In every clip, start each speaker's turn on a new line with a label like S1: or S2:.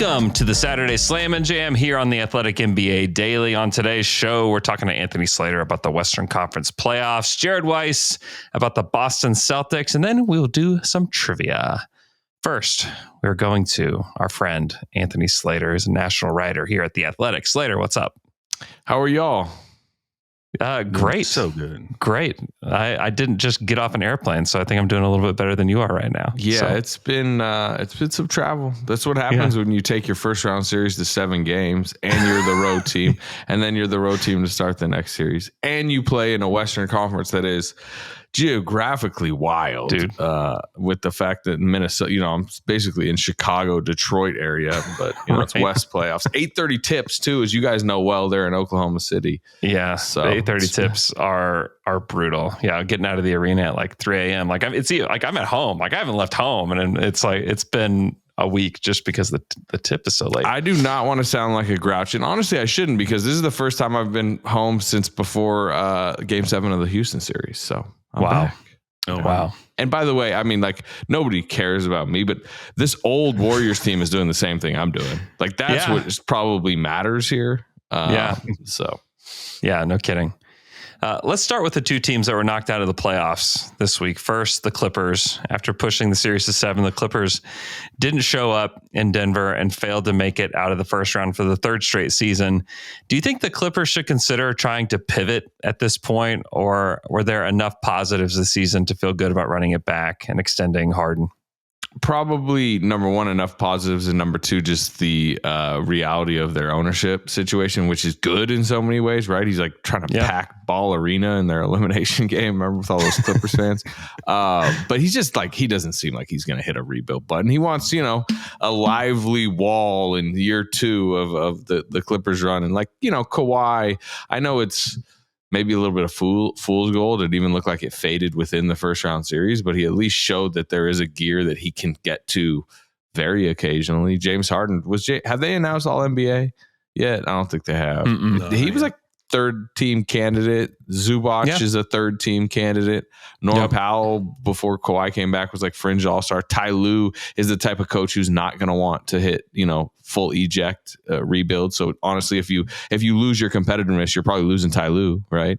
S1: Welcome to the Saturday Slam and Jam here on the Athletic NBA Daily. On today's show, we're talking to Anthony Slater about the Western Conference playoffs, Jared Weiss about the Boston Celtics, and then we'll do some trivia. First, we're going to our friend Anthony Slater, who's a national writer here at the Athletic. Slater, what's up?
S2: How are y'all?
S1: Great.
S3: So good.
S1: Great. I didn't just get off an airplane, so I think I'm doing a little bit better than you are right now.
S2: Yeah,
S1: so.
S2: it's been some travel. That's what happens when you take your first round series to 7 games and you're the road team, and then you're the road team to start the next series, and you play in a Western Conference that is geographically wild,
S1: dude.
S2: With the fact that Minnesota, I'm basically in Chicago, Detroit area, but it's West playoffs. 8:30 tips too, as you guys know well, there in Oklahoma City.
S1: Yeah, so 8:30 tips are brutal. Yeah, getting out of the arena at like 3 a.m. Like I'm at home. Like I haven't left home, and it's like it's been a week just because the tip is so late.
S2: I do not want to sound like a grouch, and honestly, I shouldn't, because this is the first time I've been home since before Game 7 of the Houston series. So. I'm back.
S1: Oh, wow.
S2: And by the way, I mean, like, nobody cares about me, but this old Warriors team is doing the same thing I'm doing. Like, that's what probably matters here. So.
S1: Yeah, no kidding. Let's start with the two teams that were knocked out of the playoffs this week. First, the Clippers. After pushing the series to 7, the Clippers didn't show up in Denver and failed to make it out of the first round for the third straight season. Do you think the Clippers should consider trying to pivot at this point, or were there enough positives this season to feel good about running it back and extending Harden?
S2: Probably number one, enough positives, and number two, just the reality of their ownership situation, which is good in so many ways, right? He's like trying to pack Ball Arena in their elimination game. Remember, with all those Clippers fans? But he's just like, he doesn't seem like he's going to hit a rebuild button. He wants, a lively wall in year 2 of the Clippers run. And Kawhi, I know it's maybe a little bit of fool's gold. It even looked like it faded within the first round series, but he at least showed that there is a gear that he can get to very occasionally. James Harden have they announced All NBA yet? I don't think they have.
S1: No,
S2: he was like third team candidate. Zubac is a third team candidate. Norman Powell, before Kawhi came back, was like fringe all-star. Ty Lue is the type of coach who's not going to want to hit, full eject rebuild. So honestly, if you lose your competitiveness, you're probably losing Ty Lue, right?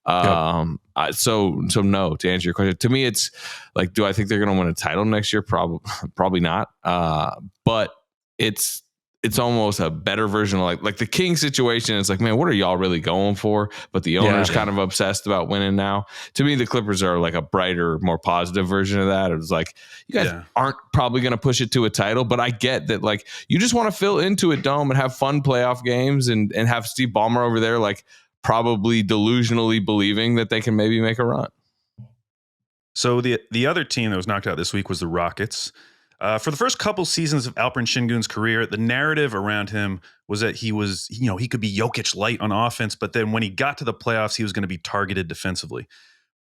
S2: So no, to answer your question, to me, it's like, do I think they're going to win a title next year? Probably not. But it's almost a better version of like the King situation. It's like, man, what are y'all really going for? But the owner's kind of obsessed about winning now. To me, the Clippers are like a brighter, more positive version of that. It's like, you guys aren't probably going to push it to a title, but I get that, like, you just want to fill into a dome and have fun playoff games and have Steve Ballmer over there, like, probably delusionally believing that they can maybe make a run.
S3: So the other team that was knocked out this week was the Rockets. For the first couple seasons of Alperen Şengün's career, the narrative around him was that he was, he could be Jokic light on offense, but then when he got to the playoffs, he was going to be targeted defensively.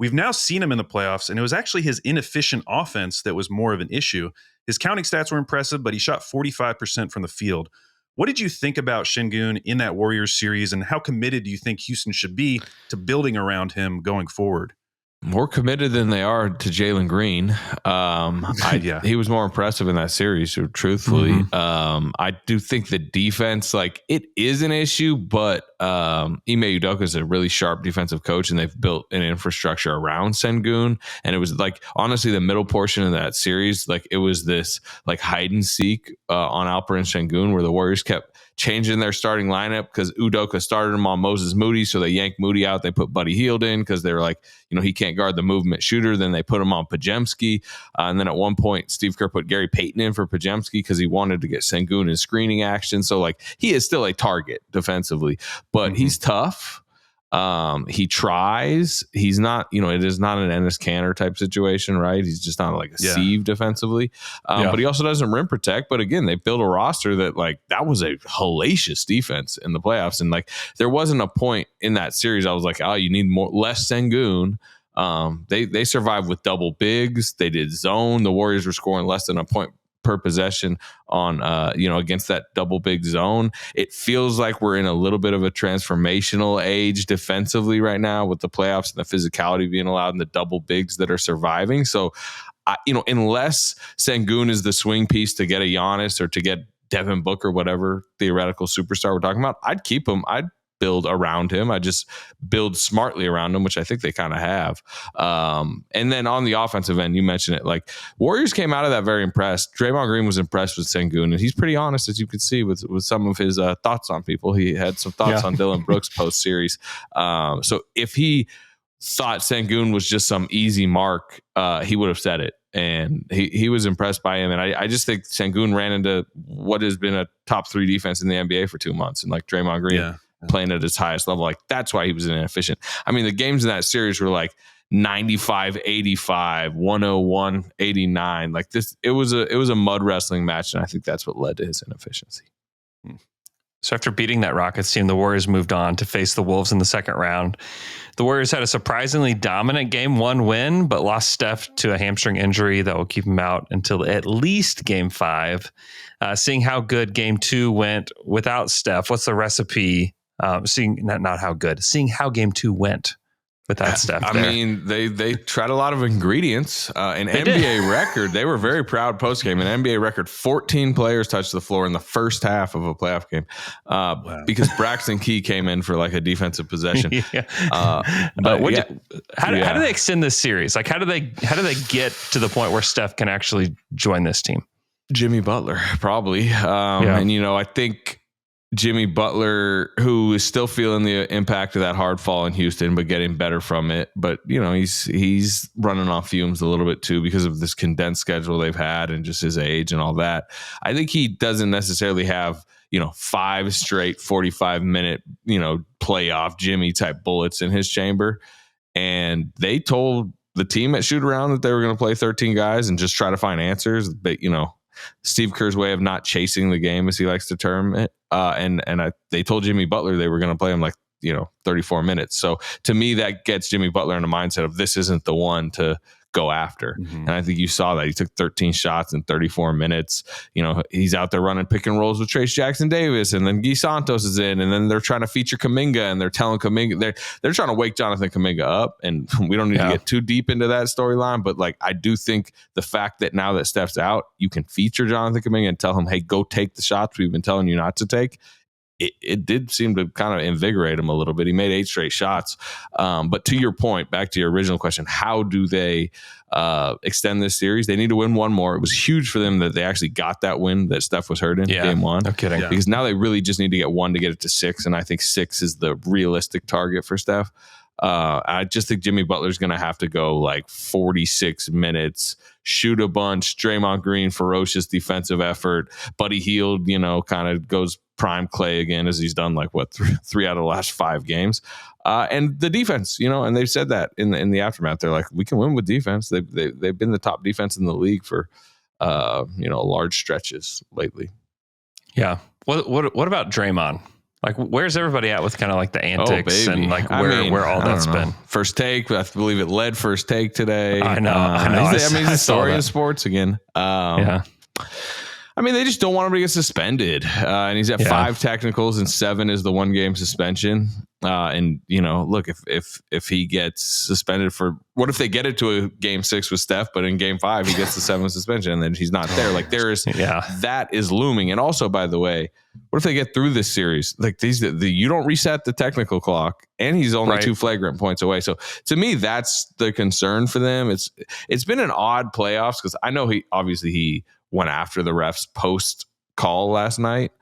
S3: We've now seen him in the playoffs, and it was actually his inefficient offense that was more of an issue. His counting stats were impressive, but he shot 45% from the field. What did you think about Şengün in that Warriors series, and how committed do you think Houston should be to building around him going forward?
S2: More committed than they are to Jalen Green. He was more impressive in that series, truthfully.
S1: Mm-hmm.
S2: I do think the defense, like, it is an issue, but Ime Udoka is a really sharp defensive coach, and they've built an infrastructure around Şengün. And it was like, honestly, the middle portion of that series, like, it was this like hide and seek on Alperen Şengün, where the Warriors kept changing their starting lineup because Udoka started him on Moses Moody. So they yanked Moody out. They put Buddy Hield in because they were like, he can't guard the movement shooter. Then they put him on Podziemski. And then at one point, Steve Kerr put Gary Payton in for Podziemski because he wanted to get Şengün in screening action. So, like, he is still a target defensively, but he's tough. He tries. He's not, it is not an Enes Kanter type situation, right? He's just not like a sieve defensively. But he also doesn't rim protect. But again, they built a roster that was a hellacious defense in the playoffs. And like, there wasn't a point in that series I was like, oh, you need less Şengün. They survived with double bigs. They did zone. The Warriors were scoring less than a point per possession on against that double big zone. It feels like we're in a little bit of a transformational age defensively right now, with the playoffs and the physicality being allowed and the double bigs that are surviving. So unless Şengün is the swing piece to get a Giannis or to get Devin Booker, whatever theoretical superstar we're talking about, I'd keep him. I'd build around him. I just build smartly around him, which I think they kind of have. And then on the offensive end, you mentioned it, like Warriors came out of that very impressed. Draymond Green was impressed with Sengun, and he's pretty honest, as you could see, with some of his thoughts on people. He had some thoughts on Dylan Brooks post series. So if he thought Sengun was just some easy mark, he would have said it. And he was impressed by him. And I just think Sengun ran into what has been a top 3 defense in the NBA for 2 months. And like Draymond Green playing at his highest level, like that's why he was inefficient. I mean, the games in that series were like 95-85, 101-89. Like this, it was a mud wrestling match. And I think that's what led to his inefficiency.
S1: So after beating that Rockets team, the Warriors moved on to face the Wolves in the second round. The Warriors had a surprisingly dominant Game 1 win, but lost Steph to a hamstring injury that will keep him out until at least Game 5. Seeing how good Game 2 went without Steph, what's the recipe? Seeing how Game 2 went without Steph.
S2: I mean, they tried a lot of ingredients. An NBA record. They were very proud post game. An NBA record: 14 players touched the floor in the first half of a playoff game, because Braxton Key came in for like a defensive possession.
S1: How do they extend this series? Like, how do they get to the point where Steph can actually join this team?
S2: Jimmy Butler, probably. And I think Jimmy Butler, who is still feeling the impact of that hard fall in Houston, but getting better from it. But, he's running off fumes a little bit too because of this condensed schedule they've had and just his age and all that. I think he doesn't necessarily have, 5 straight 45-minute, playoff Jimmy type bullets in his chamber. And they told the team at shoot around that they were going to play 13 guys and just try to find answers. But, Steve Kerr's way of not chasing the game, as he likes to term it. They told Jimmy Butler they were going to play him 34 minutes. So to me, that gets Jimmy Butler in a mindset of this isn't the one to go after. And I think you saw that he took 13 shots in 34 minutes. He's out there running pick and rolls with Trace Jackson Davis, and then Guy Santos is in, and then they're trying to feature Kuminga, and they're telling Kuminga they're trying to wake Jonathan Kuminga up. And we don't need to get too deep into that storyline, but I do think the fact that now that Steph's out, you can feature Jonathan Kuminga and tell him, hey, go take the shots we've been telling you not to take. It did seem to kind of invigorate him a little bit. He made 8 straight shots. But to your point, back to your original question, how do they extend this series? They need to win one more. It was huge for them that they actually got that win that Steph was hurt in Game 1.
S1: No kidding.
S2: Because now they really just need to get 1 to get it to 6. And I think 6 is the realistic target for Steph. I just think Jimmy Butler's going to have to go 46 minutes, shoot a bunch. Draymond Green, ferocious defensive effort. Buddy Hield, kind of goes prime Clay again, as he's done 3 out of the last 5 games. And the defense, and they've said that in the aftermath. They're like, we can win with defense. They've been the top defense in the league for large stretches lately.
S1: Yeah. What about Draymond? Where's everybody at with kind of the antics and where all that's been?
S2: First Take, I believe it led First Take today.
S1: I know.
S2: He's a story in sports again. I mean, they just don't want him to get suspended. And he's at 5 technicals and 7 is the 1-game suspension. And look, if he gets suspended for, what if they get it to a Game 6 with Steph, but in Game 5 he gets the 7 suspension and then he's not there? That is looming. And also, by the way, what if they get through this series? You don't reset the technical clock, and he's only 2 flagrant points away. So to me, that's the concern for them. It's been an odd playoffs because I know he went after the refs post call last night.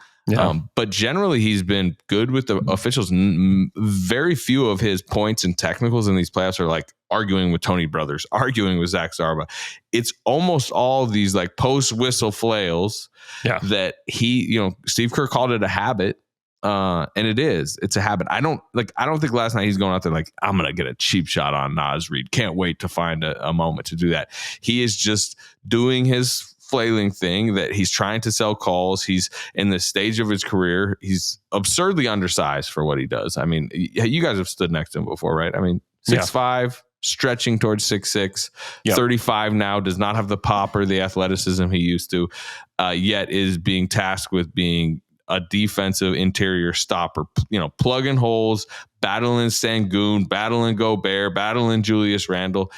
S2: But generally he's been good with the officials. Very few of his points and technicals in these playoffs are arguing with Tony Brothers, arguing with Zach Zarba. It's almost all these post whistle flails that Steve Kerr called it a habit. And it's a habit. I don't think last night he's going out there I'm going to get a cheap shot on Naz Reid. Can't wait to find a moment to do that. He is just doing his flailing thing that he's trying to sell calls. He's in the stage of his career. He's absurdly undersized for what he does. I mean, you guys have stood next to him before, right? I mean, 6'5", stretching towards 6'6", 35 now, does not have the pop or the athleticism he used to, yet is being tasked with being a defensive interior stopper, plugging holes, battling Sengun, battling Gobert, battling Julius Randle.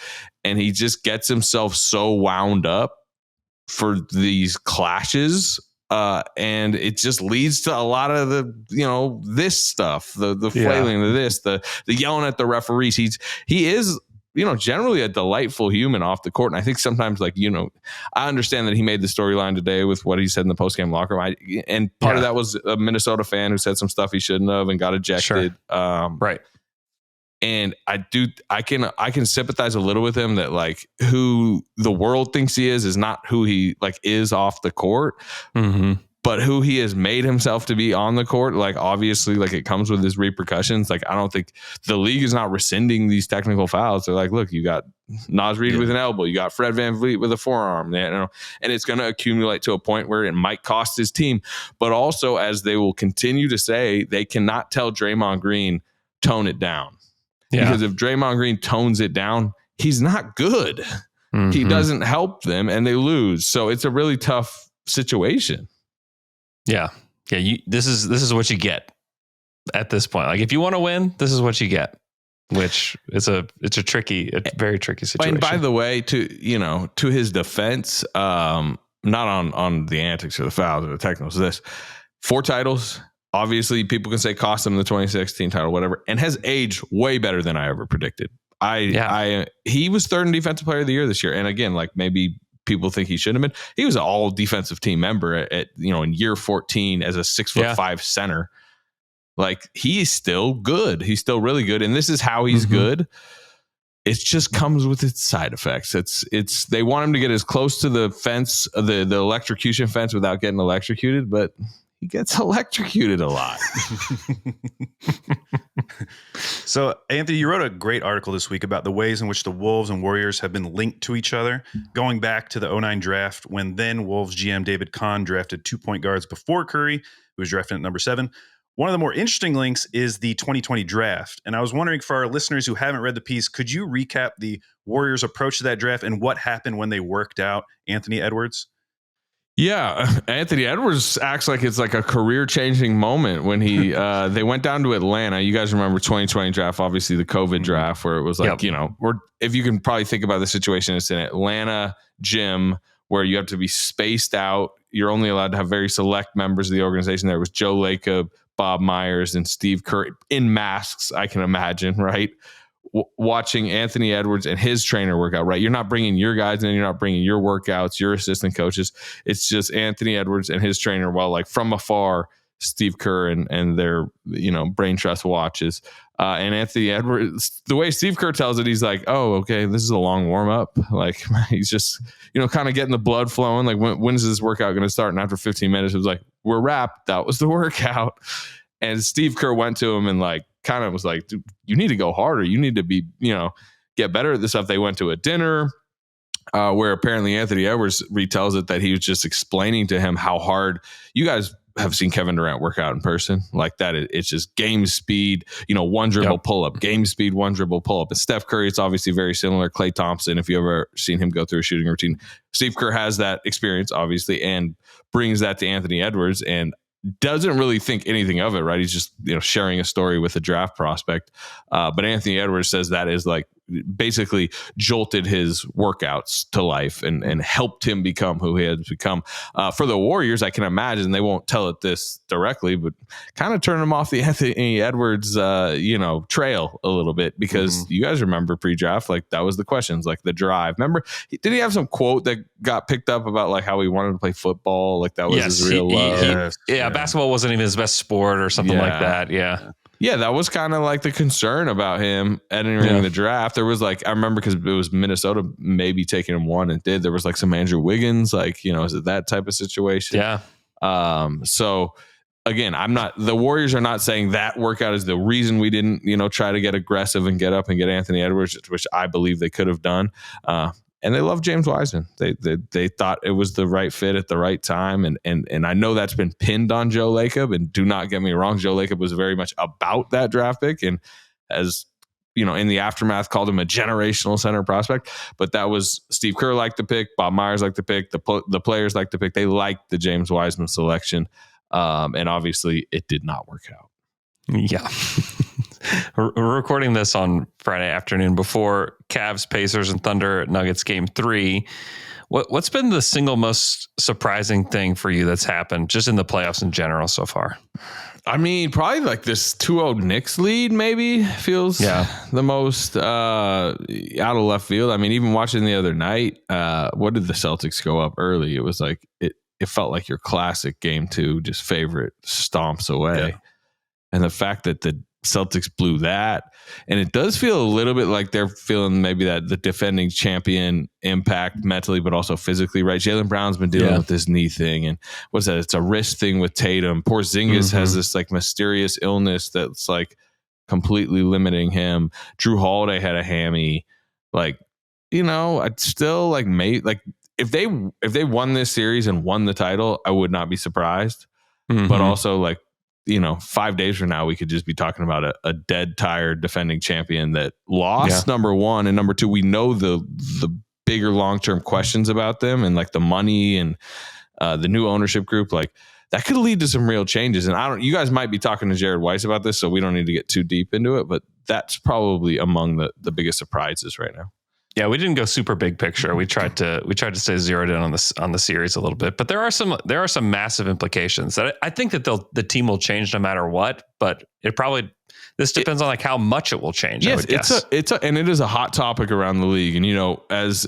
S2: And he just gets himself so wound up for these clashes And it just leads to a lot of the, this stuff, the flailing of this, the yelling at the referees. He is, generally a delightful human off the court. And I think sometimes I understand that he made the storyline today with what he said in the postgame locker room. And part of that was a Minnesota fan who said some stuff he shouldn't have and got ejected.
S1: Sure. Right.
S2: And I can sympathize a little with him that who the world thinks he is not who he is off the court, but who he has made himself to be on the court. Obviously it comes with his repercussions. I don't think the league is not rescinding these technical fouls. They're look, you got Naz Reid with an elbow, you got Fred VanVleet with a forearm, and it's going to accumulate to a point where it might cost his team. But also, as they will continue to say, they cannot tell Draymond Green, tone it down. Yeah. Because if Draymond Green tones it down, he's not good. He doesn't help them and they lose. So it's a really tough situation. Yeah.
S1: Yeah. This is what you get at this point. If you want to win, this is what you get, which it's a very tricky situation.
S2: And by the way, to his defense, not on the antics or the fouls or the technicals, this 4 titles. Obviously, people can say cost him the 2016 title, whatever, and has aged way better than I ever predicted. He was 3rd in defensive player of the year this year. And again, maybe people think he shouldn't have been. He was an all defensive team member at in year 14 as a 6'5" center. He's still good. He's still really good. And this is how he's good. It just comes with its side effects. It's they want him to get as close to the fence, the electrocution fence without getting electrocuted, but he gets electrocuted a lot.
S3: So, Anthony, you wrote a great article this week about the ways in which the Wolves and Warriors have been linked to each other, going back to the 2009 draft when then Wolves GM David Kahn drafted 2 point guards before Curry, who was drafted at number 7. One of the more interesting links is the 2020 draft. And I was wondering, for our listeners who haven't read the piece, could you recap the Warriors' approach to that draft and what happened when they worked out Anthony Edwards?
S2: Yeah, Anthony Edwards acts like it's a career-changing moment when he they went down to Atlanta. You guys remember 2020 draft, obviously the COVID draft, where it was or if you can probably think about the situation, it's an Atlanta gym where you have to be spaced out. You're only allowed to have very select members of the organization. There was Joe Lacob, Bob Myers, and Steve Kerr in masks, I can imagine, right? Watching Anthony Edwards and his trainer work out, right? You're not bringing your guys in, you're not bringing your workouts, your assistant coaches. It's just Anthony Edwards and his trainer, while from afar, Steve Kerr and their, brain trust watches. And Anthony Edwards, the way Steve Kerr tells it, he's oh, okay, this is a long warm up. He's just, kind of getting the blood flowing. When is this workout going to start? And after 15 minutes, it was we're wrapped. That was the workout. And Steve Kerr went to him and kind of was dude, you need to go harder. You need to be, get better at this stuff. They went to a dinner where apparently Anthony Edwards retells it that he was just explaining to him how hard. You guys have seen Kevin Durant work out in person that. It's just game speed, one dribble pull up, game speed, one dribble pull up. And Steph Curry, it's obviously very similar. Klay Thompson, if you ever seen him go through a shooting routine, Steve Kerr has that experience obviously and brings that to Anthony Edwards and doesn't really think anything of it, right? He's just, sharing a story with a draft prospect. But Anthony Edwards says that is basically jolted his workouts to life and helped him become who he has become. For the Warriors, I can imagine they won't tell it this directly, but kind of turn him off the Anthony Edwards, trail a little bit because you guys remember pre-draft, that was the questions, the drive. Remember, did he have some quote that got picked up about how he wanted to play football? That was his real love.
S1: Basketball wasn't even his best sport or something like that. Yeah.
S2: Yeah, that was kind of the concern about him entering the draft. There was I remember because it was Minnesota maybe taking him one and did. There was some Andrew Wiggins, is it that type of situation?
S1: Yeah.
S2: So again, the Warriors are not saying that workout is the reason we didn't, try to get aggressive and get up and get Anthony Edwards, which I believe they could have done. And they love James Wiseman. They thought it was the right fit at the right time. And I know that's been pinned on Joe Lacob. And do not get me wrong, Joe Lacob was very much about that draft pick and as in the aftermath called him a generational center prospect. But that was Steve Kerr liked the pick, Bob Myers liked the pick, the players liked the pick. They liked the James Wiseman selection. And obviously it did not work out.
S1: Yeah. We're recording this on Friday afternoon before Cavs, Pacers, and Thunder Nuggets game 3. What's been the single most surprising thing for you that's happened just in the playoffs in general so far?
S2: I mean, probably like this 2-0 Knicks lead maybe feels the most out of left field. I mean, even watching the other night, what did the Celtics go up early? It was like it felt like your classic game 2, just favorite stomps away. Yeah. And the fact that the Celtics blew that, and it does feel a little bit like they're feeling maybe that the defending champion impact mentally, but also physically, right? Jaylen Brown's been dealing with this knee thing, and what's that? It's a wrist thing with Tatum. Porzingis has this like mysterious illness that's like completely limiting him. Drew Holiday had a hammy. Like, I'd still like if they won this series and won the title, I would not be surprised. But also like, 5 days from now, we could just be talking about a dead, tired defending champion that lost, number one. And number two, we know the bigger long-term questions about them and like the money and the new ownership group, like that could lead to some real changes. And you guys might be talking to Jared Weiss about this, so we don't need to get too deep into it, but that's probably among the biggest surprises right now.
S1: Yeah, we didn't go super big picture. We tried to stay zeroed in on the series a little bit, but there are some massive implications that I think that the team will change no matter what. But this depends on like how much it will change.
S2: Yes, and it is a hot topic around the league. And as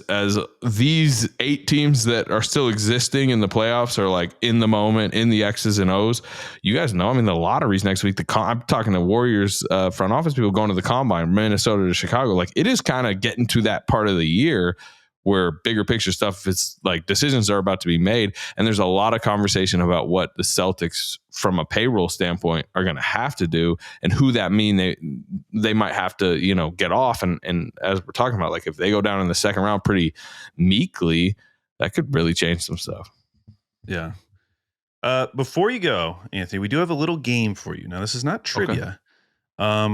S2: these 8 teams that are still existing in the playoffs are like in the moment, in the X's and O's. You guys know, I mean, the lotteries next week. I'm talking to Warriors front office people going to the combine, Minnesota to Chicago. Like it is kind of getting to that part of the year where bigger picture stuff is like decisions are about to be made. And there's a lot of conversation about what the Celtics from a payroll standpoint are going to have to do and who that mean they might have to, get off. And as we're talking about, like if they go down in the second round pretty meekly, that could really change some stuff.
S3: Yeah. Before you go, Anthony, we do have a little game for you. Now, this is not trivia. Okay.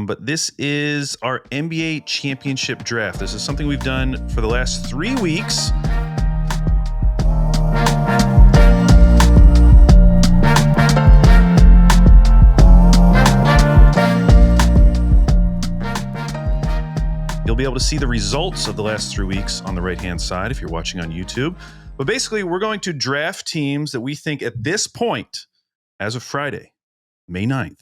S3: But this is our NBA championship draft. This is something we've done for the last 3 weeks. You'll be able to see the results of the last 3 weeks on the right-hand side if you're watching on YouTube. But basically, we're going to draft teams that we think at this point, as of Friday, May 9th,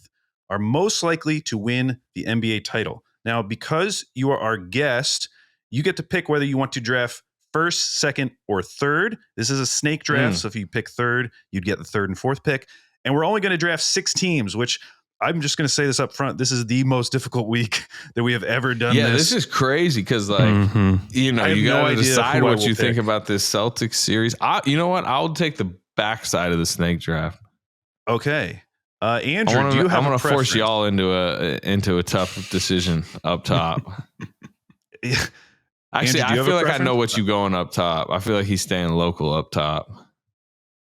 S3: are most likely to win the NBA title. Now, because you are our guest, you get to pick whether you want to draft first, second, or third. This is a snake draft, so if you pick third, you'd get the third and fourth pick. And we're only going to draft 6 teams, which I'm just going to say this up front. This is the most difficult week that we have ever done.
S2: Yeah, this is crazy because, like, you got to decide what you think about this Celtics series. You know what? I'll take the backside of the snake draft.
S3: Okay. Andrew, do you have?
S2: I'm going to force y'all into a tough decision up top. Actually, Andrew, I feel like I know what you going up top. I feel like he's staying local up top.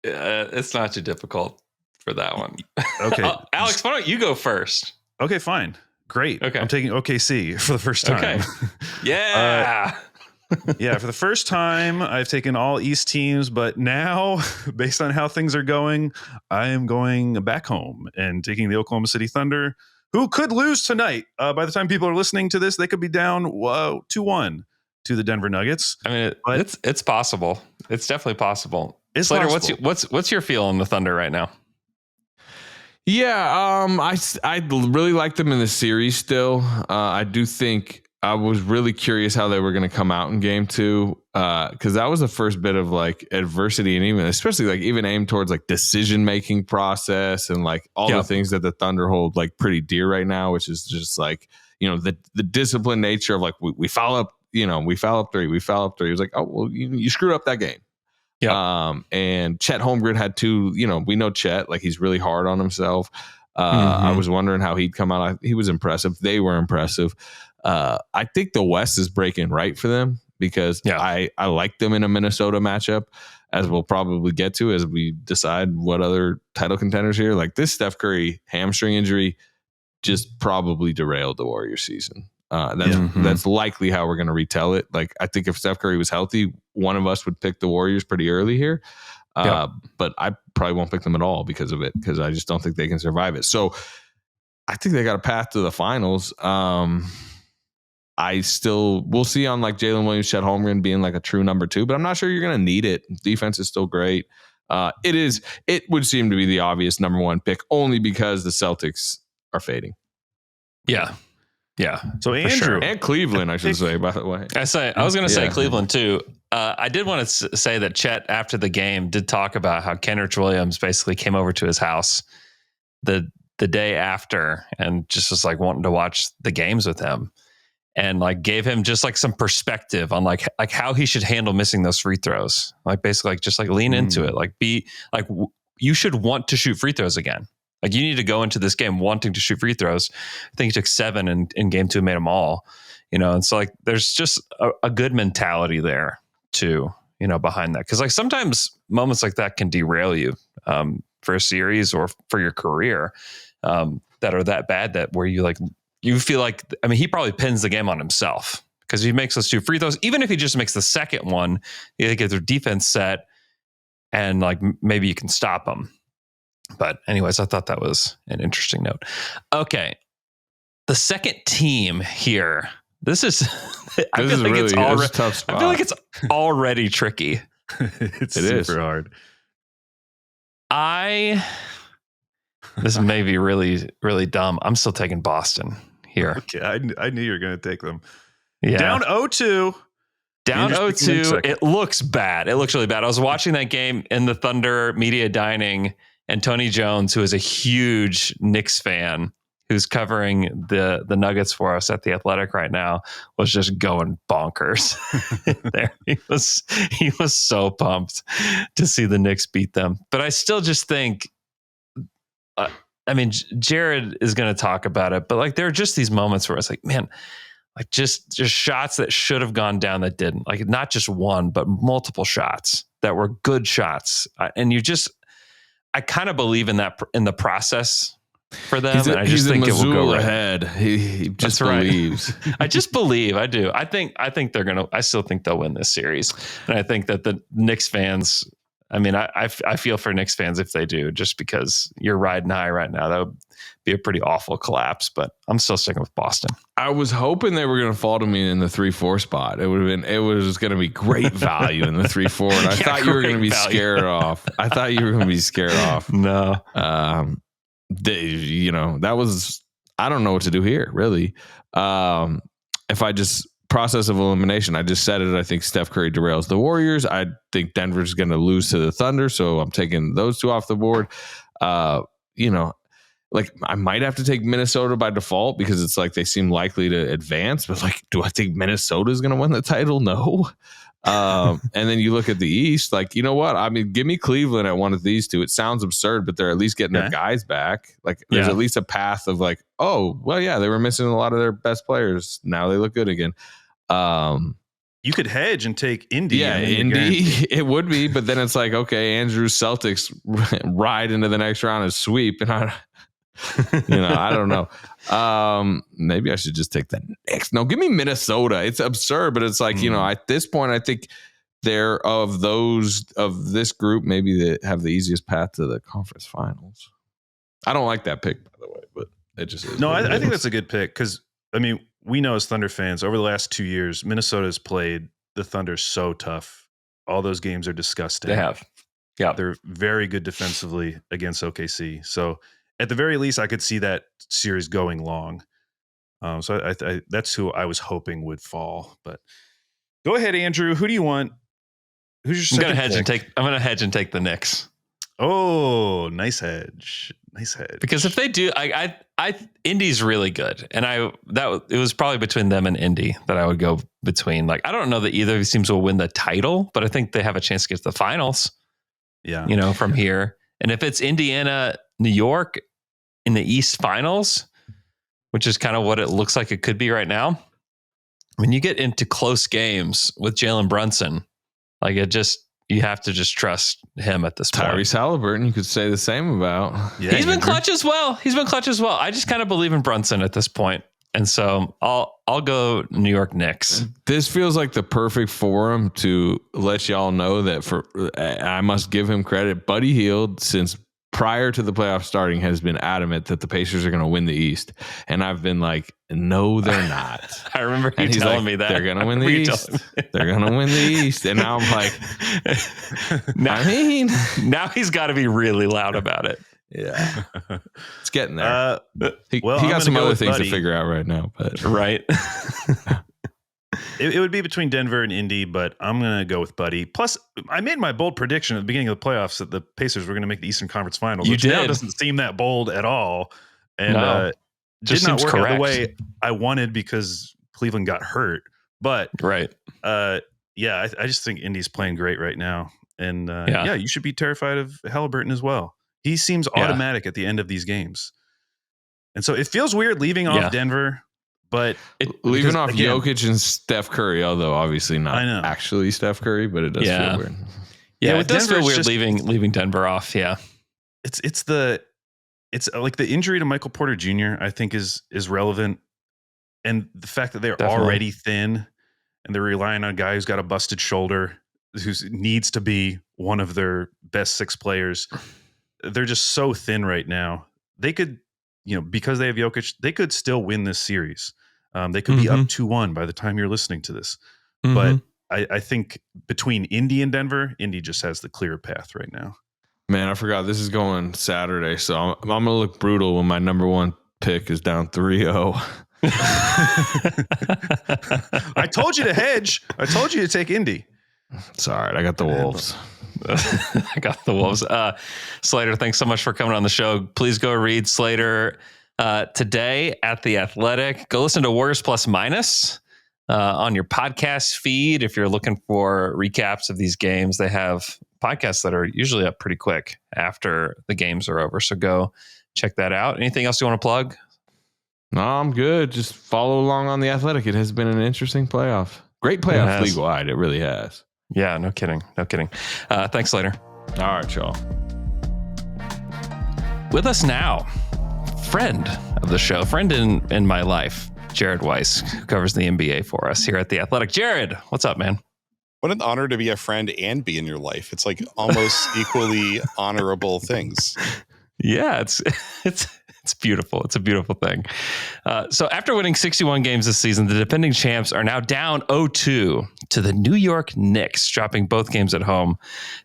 S1: It's not too difficult for that one.
S3: Okay,
S1: Alex, why don't you go first?
S3: Okay, fine, great.
S1: Okay,
S3: I'm taking OKC for the first time.
S1: Okay, yeah.
S3: Yeah, for the first time, I've taken all East teams, but now, based on how things are going, I am going back home and taking the Oklahoma City Thunder, who could lose tonight. By the time people are listening to this, they could be down 2-1 to the Denver Nuggets.
S1: I mean, it's possible. It's definitely possible.
S3: Slater,
S1: what's your feel on the Thunder right now?
S2: Yeah, I really like them in the series still. I do think I was really curious how they were going to come out in game 2 because that was the first bit of like adversity and especially like even aimed towards like decision making process and like all the things that the Thunder hold like pretty dear right now, which is just like the disciplined nature of like we foul up 3. It was like, oh well, you screwed up that game. Yeah. And Chet Holmgren had 2. We know Chet, like he's really hard on himself. I was wondering how he'd come out. He was impressive. They were impressive. I think the West is breaking right for them because I like them in a Minnesota matchup, as we'll probably get to as we decide what other title contenders here. Like this Steph Curry hamstring injury just probably derailed the Warriors season. That's likely how we're going to retell it. Like I think if Steph Curry was healthy, one of us would pick the Warriors pretty early here. But I probably won't pick them at all because of it, because I just don't think they can survive it. So I think they got a path to the finals. We'll see on like Jalen Williams, Chet Holmgren being like a true number 2, but I'm not sure you're going to need it. Defense is still great. It would seem to be the obvious number 1 pick only because the Celtics are fading.
S1: Yeah.
S3: So Andrew
S1: sure.
S2: And Cleveland, I should say, by the way.
S1: I was going to say Cleveland too. I did want to say that Chet after the game did talk about how Kenrich Williams basically came over to his house the day after and just was like wanting to watch the games with him and like gave him just like some perspective on like how he should handle missing those free throws. Like basically like just like lean into it. Like be like you should want to shoot free throws again. Like you need to go into this game wanting to shoot free throws. I think he took 7 in game 2 and made them all, and so like there's just a good mentality there too, behind that. Cause like sometimes moments like that can derail you for a series or for your career that are that bad that where you feel like, I mean, he probably pins the game on himself because he makes those 2 free throws. Even if he just makes the second one, you get their defense set and like maybe you can stop them. But anyways, I thought that was an interesting note. Okay. The second team here, I feel like it's already tricky.
S3: It is super hard.
S1: This may be really, really dumb. I'm still taking Boston here.
S3: Okay, I knew you were going to take them.
S1: Yeah.
S3: Down 0-2.
S1: Down 0-2. It looks bad. It looks really bad. I was watching that game in the Thunder media dining, and Tony Jones, who is a huge Knicks fan, who's covering the Nuggets for us at The Athletic right now, was just going bonkers. There, he was so pumped to see the Knicks beat them. But I still just think, Jared is going to talk about it, but like there are just these moments where it's like, man, like just shots that should have gone down that didn't. Like not just one, but multiple shots that were good shots, and I kind of believe in that in the process for them, and I just think it will go right
S2: ahead. He just believes.
S1: I just believe. I do. I think they're gonna. I still think they'll win this series, and I think that the Knicks fans. I mean, I feel for Knicks fans if they do, just because you're riding high right now. That would be a pretty awful collapse, but I'm still sticking with Boston.
S2: I was hoping they were going to fall to me in the 3-4 spot. It was going to be great value in the 3-4, and I thought you were going to be scared off. No. That was, I don't know what to do here, really. If I just process of elimination, I just said it. I think Steph Curry derails the Warriors. I think Denver's going to lose to the Thunder, so I'm taking those 2 off the board. Like I might have to take Minnesota by default because it's like they seem likely to advance, but like, do I think Minnesota is going to win the title? No. And then you look at the East, like, you know what? I mean, give me Cleveland at one of these 2. It sounds absurd, but they're at least getting their guys back. Like there's at least a path of like, oh, well, yeah, they were missing a lot of their best players. Now they look good again.
S3: You could hedge and take Indy.
S2: Yeah, Indy, it would be, but then it's like, okay, Andrew's Celtics ride into the next round and sweep, and I don't know. Maybe I should just take the Knicks. No, give me Minnesota. It's absurd, but it's like, at this point, I think they're of this group, maybe that have the easiest path to the conference finals. I don't like that pick, by the way, but it just is.
S3: No, I think that's a good pick because, I mean, we know as Thunder fans, over the last 2 years, Minnesota has played the Thunder so tough. All those games are disgusting.
S1: They have. Yeah.
S3: They're very good defensively against OKC. So at the very least, I could see that series going long. So I that's who I was hoping would fall. But go ahead, Andrew. Who do you want? Who's your second pick?
S1: I'm going to hedge and take the Knicks.
S3: Oh, nice hedge.
S1: Because if they do, I Indy's really good, and it was probably between them and Indy that I would go between. Like I don't know that either of these teams will win the title, but I think they have a chance to get to the finals.
S3: Yeah,
S1: from here, and if it's Indiana, New York in the East Finals, which is kind of what it looks like it could be right now. When you get into close games with Jalen Brunson, like you have to just trust him at this point.
S2: Tyrese Halliburton, you could say the same about.
S1: Yeah, he's been clutch as well. I just kind of believe in Brunson at this point. And so I'll go New York Knicks.
S2: This feels like the perfect forum to let y'all know that I must give him credit. Buddy Hield, since prior to the playoffs starting, has been adamant that the Pacers are going to win the East. And I've been like, no, they're not.
S1: I remember you telling me that.
S2: They're going to win the East. They're going to win the East. And now I'm like,
S1: now he's got to be really loud about it.
S2: Yeah. It's getting there. He
S3: I'm
S2: got some
S3: gonna
S2: other
S3: with
S2: things
S3: Buddy.
S2: to figure out right now. But
S1: Right.
S3: It would be between Denver and Indy, but I'm going to go with Buddy. Plus, I made my bold prediction at the beginning of the playoffs that the Pacers were going to make the Eastern Conference Finals, which now doesn't seem that bold at all. And did not work out the way I wanted because Cleveland got hurt. But
S1: right.
S3: I just think Indy's playing great right now. And you should be terrified of Halliburton as well. He seems automatic at the end of these games. And so it feels weird leaving off Denver. But
S2: leaving off Jokic and Steph Curry, although obviously not actually Steph Curry, but it does feel weird.
S1: Yeah, it does feel weird leaving Denver off. Yeah,
S3: it's like the injury to Michael Porter Jr. I think is relevant, and the fact that they're already thin and they're relying on a guy who's got a busted shoulder, who needs to be one of their best 6 players. They're just so thin right now. They could, because they have Jokic, they could still win this series. They could be up 2-1 by the time you're listening to this. But I think between Indy and Denver, Indy just has the clear path right now.
S2: Man, I forgot this is going Saturday, so I'm going to look brutal when my number 1 pick is down 3-0.
S3: I told you to hedge. I told you to take Indy.
S2: It's all right. I got the Wolves.
S1: I got the Wolves. Slater, thanks so much for coming on the show. Please go read Slater today at The Athletic. Go listen to Warriors Plus Minus on your podcast feed. If you're looking for recaps of these games, they have podcasts that are usually up pretty quick after the games are over. So go check that out. Anything else you want to plug?
S2: No, I'm good. Just follow along on The Athletic. It has been an interesting playoff. Great playoff league-wide. It really has.
S1: Yeah, no kidding. Thanks, Slater.
S2: All right, y'all.
S1: With us now, friend of the show, friend in my life, Jared Weiss, who covers the NBA for us here at The Athletic. Jared, what's up, man?
S4: What an honor to be a friend and be in your life. It's like almost equally honorable things.
S1: Yeah, it's beautiful. It's a beautiful thing. So after winning 61 games this season, the defending champs are now down 0-2 to the New York Knicks, dropping both games at home.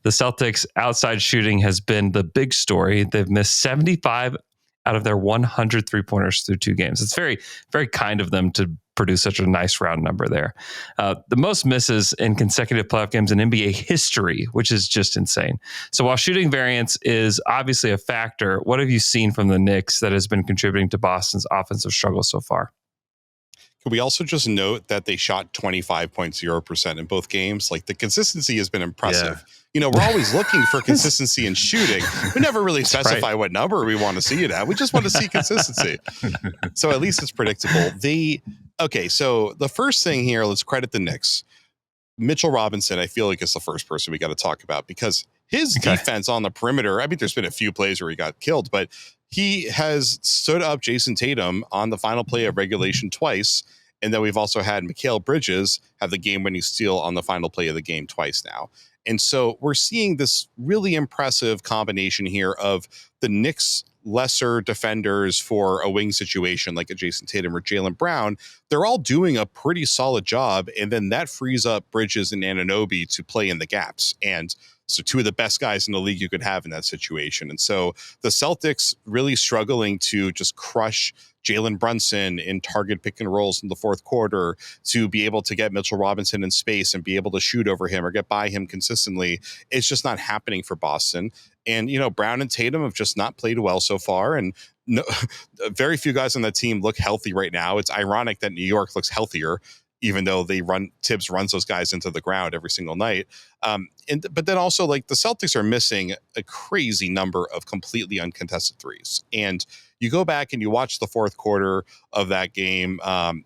S1: The Celtics' outside shooting has been the big story. They've missed 75 out of their 100 three-pointers through 2 games. It's very, very kind of them to produce such a nice round number there. The most misses in consecutive playoff games in NBA history, which is just insane. So while shooting variance is obviously a factor, what have you seen from the Knicks that has been contributing to Boston's offensive struggle so far?
S4: Can we also just note that they shot 25.0% in both games? Like the consistency has been impressive. Yeah. We're always looking for consistency in shooting. We never really specify what number we want to see it at. We just want to see consistency. So at least it's predictable. So the first thing here, let's credit the Knicks. Mitchell Robinson, I feel like is the first person we got to talk about because his defense on the perimeter, I mean, there's been a few plays where he got killed, but he has stood up Jason Tatum on the final play of regulation twice. And then we've also had Mikal Bridges have the game-winning steal on the final play of the game twice now. And so we're seeing this really impressive combination here of the Knicks' lesser defenders for a wing situation like a Jason Tatum or Jaylen Brown. They're all doing a pretty solid job. And then that frees up Bridges and Anunoby to play in the gaps. And so 2 of the best guys in the league you could have in that situation. And so the Celtics really struggling to just crush Jalen Brunson in target pick and rolls in the fourth quarter to be able to get Mitchell Robinson in space and be able to shoot over him or get by him consistently. It's just not happening for Boston. And, Brown and Tatum have just not played well so far. And very few guys on that team look healthy right now. It's ironic that New York looks healthier, even though Tibbs runs those guys into the ground every single night. But then also like the Celtics are missing a crazy number of completely uncontested threes. And you go back and you watch the fourth quarter of that game,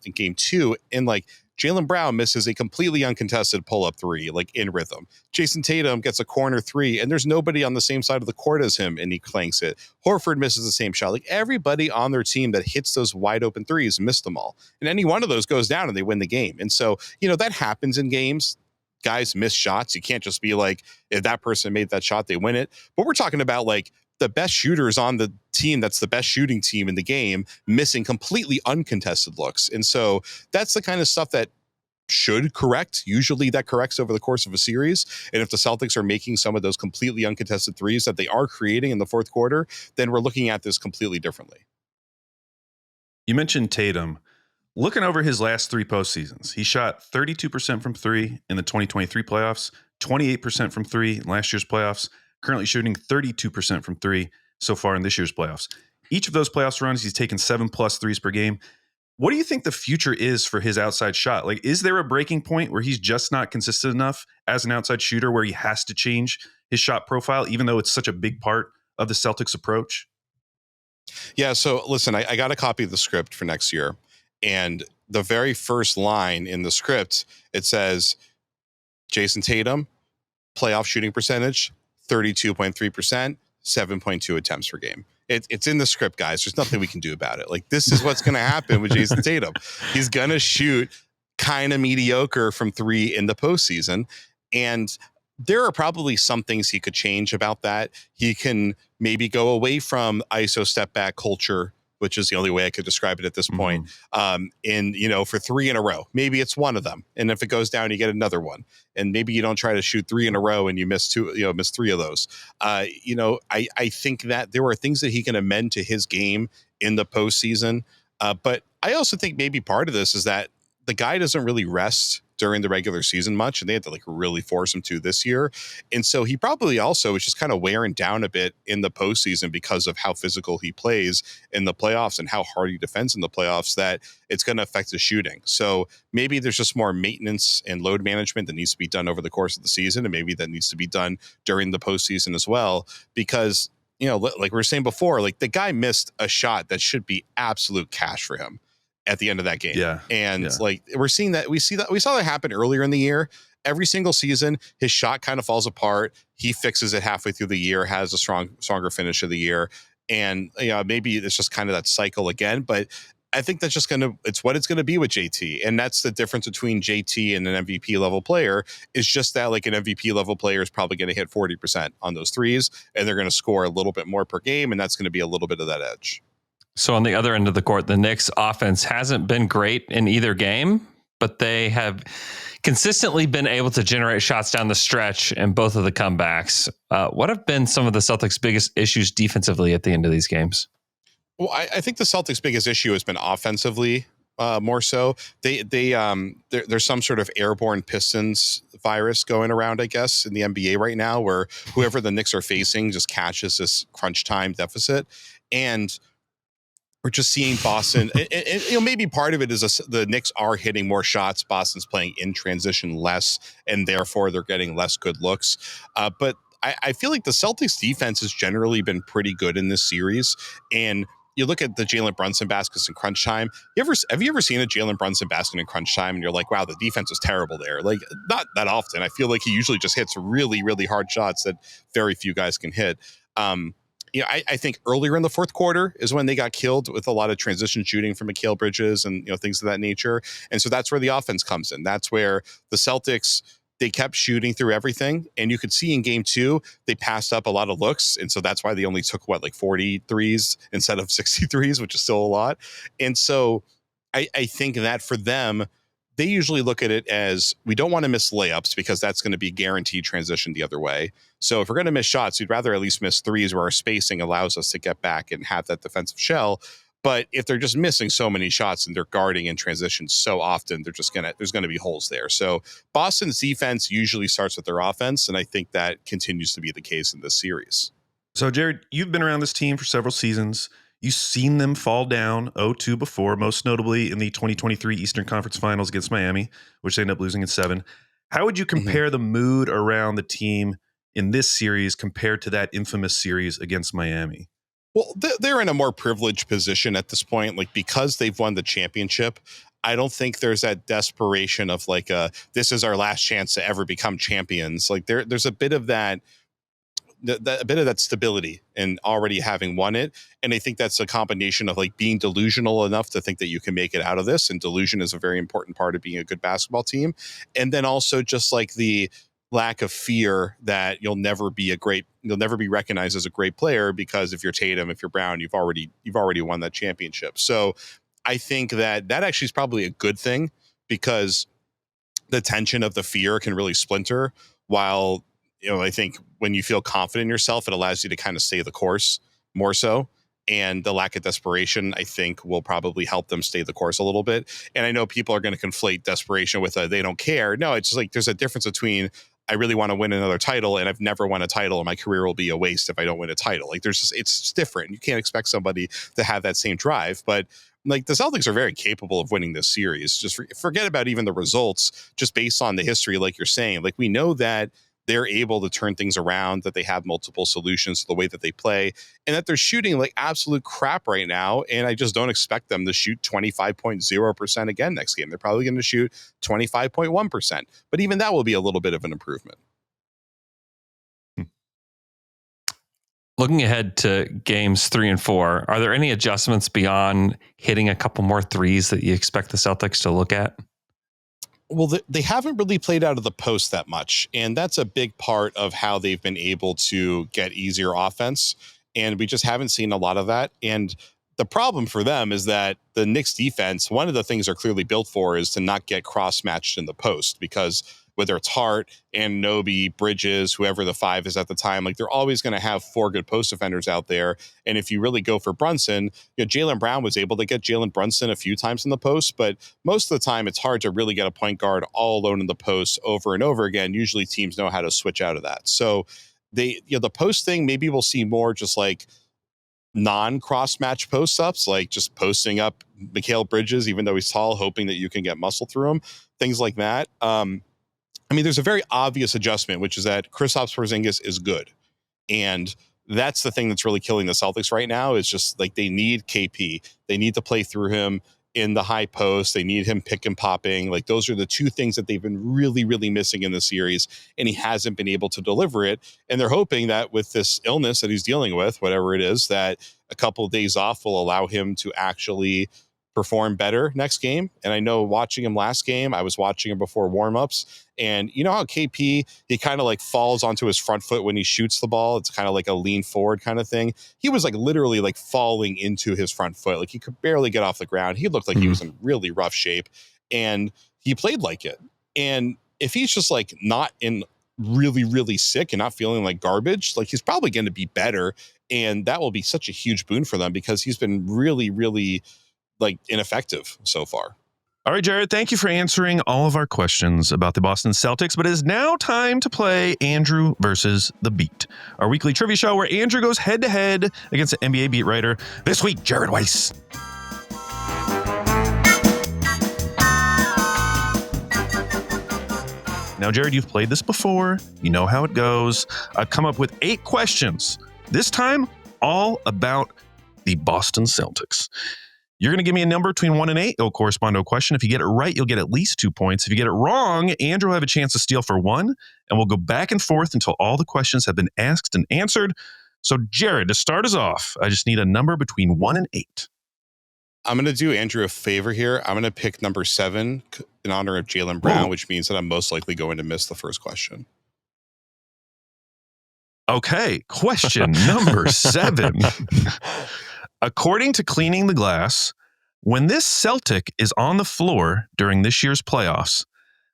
S4: in game 2, and like Jaylen Brown misses a completely uncontested pull-up 3, like in rhythm. Jason Tatum gets a corner 3, and there's nobody on the same side of the court as him, and he clanks it. Horford misses the same shot. Like everybody on their team that hits those wide open threes missed them all. And any one of those goes down and they win the game. And so, that happens in games. Guys miss shots. You can't just be like, if that person made that shot, they win it. But we're talking about like the best shooters on the team that's the best shooting team in the game missing completely uncontested looks. And so that's the kind of stuff that should correct. Usually that corrects over the course of a series. And if the Celtics are making some of those completely uncontested threes that they are creating in the fourth quarter, then we're looking at this completely differently.
S3: You mentioned Tatum. Looking over his last 3 postseasons, he shot 32% from 3 in the 2023 playoffs, 28% from 3 in last year's playoffs, currently shooting 32% from 3 so far in this year's playoffs. Each of those playoffs runs, he's taken 7+ threes per game. What do you think the future is for his outside shot? Like, is there a breaking point where he's just not consistent enough as an outside shooter where he has to change his shot profile, even though it's such a big part of the Celtics approach?
S4: Yeah, so listen, I got a copy of the script for next year. And the very first line in the script, it says, Jason Tatum, playoff shooting percentage, 32.3%, 7.2 attempts per game. It's in the script, guys. There's nothing we can do about it. Like, this is what's going to happen with Jason Tatum. He's going to shoot kind of mediocre from 3 in the postseason. And there are probably some things he could change about that. He can maybe go away from ISO step back culture, which is the only way I could describe it at this point. For 3 in a row, maybe it's one of them. And if it goes down, you get another one. And maybe you don't try to shoot 3 in a row and you miss 2, miss 3 of those. I think that there are things that he can amend to his game in the postseason. But I also think maybe part of this is that the guy doesn't really rest during the regular season much, and they had to really force him to this year. And so he probably also is just kind of wearing down a bit in the postseason because of how physical he plays in the playoffs and how hard he defends in the playoffs, that it's going to affect his shooting. So maybe there's just more maintenance and load management that needs to be done over the course of the season, and maybe that needs to be done during the postseason as well, because like we were saying before, like the guy missed a shot that should be absolute cash for him at the end of that game. We're seeing that. We saw that happen earlier in the year. Every single season, his shot kind of falls apart. He fixes it halfway through the year, has a stronger finish of the year. And maybe it's just kind of that cycle again. But I think that's just it's what it's going to be with JT. And that's the difference between JT and an MVP level player, is just that like an MVP level player is probably going to hit 40% on those threes, and they're going to score a little bit more per game. And that's going to be a little bit of that edge.
S1: So on the other end of the court, the Knicks offense hasn't been great in either game, but they have consistently been able to generate shots down the stretch in both of the comebacks. What have been some of the Celtics' biggest issues defensively at the end of these games?
S4: Well, I think the Celtics' biggest issue has been offensively, more so. There's some sort of airborne Pistons virus going around, I guess, in the NBA right now, where whoever the Knicks are facing just catches this crunch time deficit. And we're just seeing Boston, and maybe part of it is the Knicks are hitting more shots. Boston's playing in transition less, and therefore they're getting less good looks. But I feel like the Celtics defense has generally been pretty good in this series. And you look at the Jalen Brunson baskets in crunch time. Have you ever seen a Jalen Brunson basket in crunch time and you're like, wow, the defense is terrible there? Like, not that often. I feel like he usually just hits really, really hard shots that very few guys can hit. I think earlier in the fourth quarter is when they got killed with a lot of transition shooting from Mikal Bridges and things of that nature. And so that's where the offense comes in. That's where the Celtics, they kept shooting through everything. And you could see in game 2, they passed up a lot of looks. And so that's why they only took 43s instead of 63s, which is still a lot. And so I think that for them, they usually look at it as, we don't want to miss layups because that's going to be guaranteed transition the other way. So if we're going to miss shots, we'd rather at least miss threes where our spacing allows us to get back and have that defensive shell. But if they're just missing so many shots and they're guarding in transition so often, there's going to be holes there. So Boston's defense usually starts with their offense, and I think that continues to be the case in this series.
S3: So Jared, you've been around this team for several seasons. You've seen them fall down 0-2 before, most notably in the 2023 Eastern Conference Finals against Miami, which they ended up losing in 7. How would you compare the mood around the team in this series compared to that infamous series against Miami?
S4: Well, they're in a more privileged position at this point, because they've won the championship. I don't think there's that desperation of this is our last chance to ever become champions. There's a bit of that. A bit of that stability and already having won it. And I think that's a combination of being delusional enough to think that you can make it out of this. And delusion is a very important part of being a good basketball team. And then also just the lack of fear that you'll never be recognized as a great player, because if you're Tatum, if you're Brown, you've already won that championship. So I think that actually is probably a good thing, because the tension of the fear can really splinter, while, I think when you feel confident in yourself, it allows you to kind of stay the course more so. And the lack of desperation, I think, will probably help them stay the course a little bit. And I know people are going to conflate desperation with they don't care. No, it's just like there's a difference between I really want to win another title and I've never won a title and my career will be a waste if I don't win a title. Like it's different. You can't expect somebody to have that same drive. But like the Celtics are very capable of winning this series. Just forget about even the results, just based on the history, like you're saying. Like we know that they're able to turn things around, that they have multiple solutions to the way that they play, and that they're shooting like absolute crap right now. And I just don't expect them to shoot 25.0% again next game. They're probably going to shoot 25.1%. But even that will be a little bit of an improvement.
S1: Looking ahead to games 3 and 4, are there any adjustments beyond hitting a couple more threes that you expect the Celtics to look at?
S4: Well, they haven't really played out of the post that much, and that's a big part of how they've been able to get easier offense, and we just haven't seen a lot of that. And the problem for them is that the Knicks defense, one of the things they're clearly built for is to not get cross-matched in the post, because whether it's Hart, Anunoby, Bridges, whoever the 5 is at the time, like they're always going to have 4 good post defenders out there. And if you really go for Brunson, Jaylen Brown was able to get Jalen Brunson a few times in the post, but most of the time it's hard to really get a point guard all alone in the post over and over again. Usually teams know how to switch out of that. So the post thing, maybe we'll see more just like non-cross match post ups, like just posting up Mikal Bridges, even though he's tall, hoping that you can get muscle through him, things like that. I mean, there's a very obvious adjustment, which is that Kristaps Porzingis is good. And that's the thing that's really killing the Celtics right now, is just like they need KP. They need to play through him in the high post. They need him pick and popping. Like those are the 2 things that they've been really, really missing in the series. And he hasn't been able to deliver it. And they're hoping that with this illness that he's dealing with, whatever it is, that a couple of days off will allow him to actually perform better next game. And I know watching him last game, I was watching him before warmups, and you know how KP, he kind of like falls onto his front foot when he shoots the ball. It's kind of like a lean forward kind of thing. He was like literally like falling into his front foot. Like he could barely get off the ground. He looked like he was in really rough shape, and he played like it. And if he's just like not in really, really sick and not feeling like garbage, like he's probably going to be better. And that will be such a huge boon for them, because he's been really, really like ineffective so far.
S3: All right, Jared, thank you for answering all of our questions about the Boston Celtics, but it is now time to play Andrew versus the Beat, our weekly trivia show where Andrew goes head-to-head against an NBA beat writer. This week, Jared Weiss. Now, Jared, you've played this before. You know how it goes. I've come up with 8 questions, this time all about the Boston Celtics. You're going to give me a number between 1 and 8. It'll correspond to a question. If you get it right, you'll get at least 2 points. If you get it wrong, Andrew will have a chance to steal for 1, and we'll go back and forth until all the questions have been asked and answered. So, Jared, to start us off, I just need a number between 1 and 8.
S4: I'm going to do Andrew a favor here. I'm going to pick number 7 in honor of Jaylen Brown, which means that I'm most likely going to miss the first question.
S3: Okay, question number 7. According to Cleaning the Glass, when this Celtic is on the floor during this year's playoffs,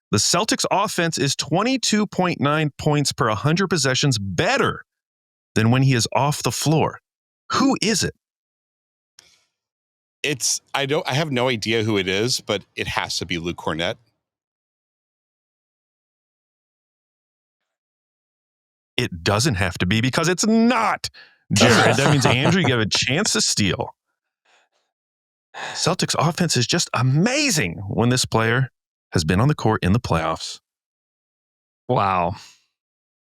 S3: the Celtics offense is 22.9 points per 100 possessions better than when he is off the floor. Who is it?
S4: I have no idea who it is, but it has to be Luke Cornett.
S3: It doesn't have to be, because it's not. Jared, that means Andrew, you have a chance to steal. Celtics offense is just amazing when this player has been on the court in the playoffs.
S1: Wow.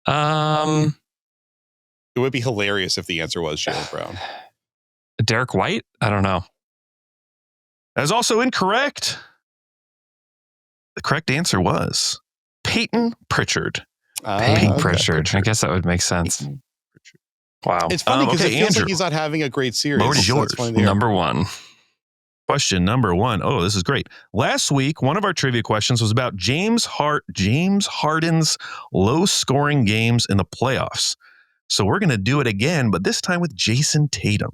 S4: It would be hilarious if the answer was Jaylen Brown.
S1: Derek White? I don't know.
S3: That is also incorrect. The correct answer was Peyton Pritchard.
S1: Peyton Pritchard. I guess that would make sense. Wow.
S4: It's funny because it feels
S3: Andrew,
S4: like he's not having a great series.
S3: Lord is yours.
S1: Number 1.
S3: Question number 1. Oh, this is great. Last week, one of our trivia questions was about James Harden's low-scoring games in the playoffs. So we're going to do it again, but this time with Jason Tatum.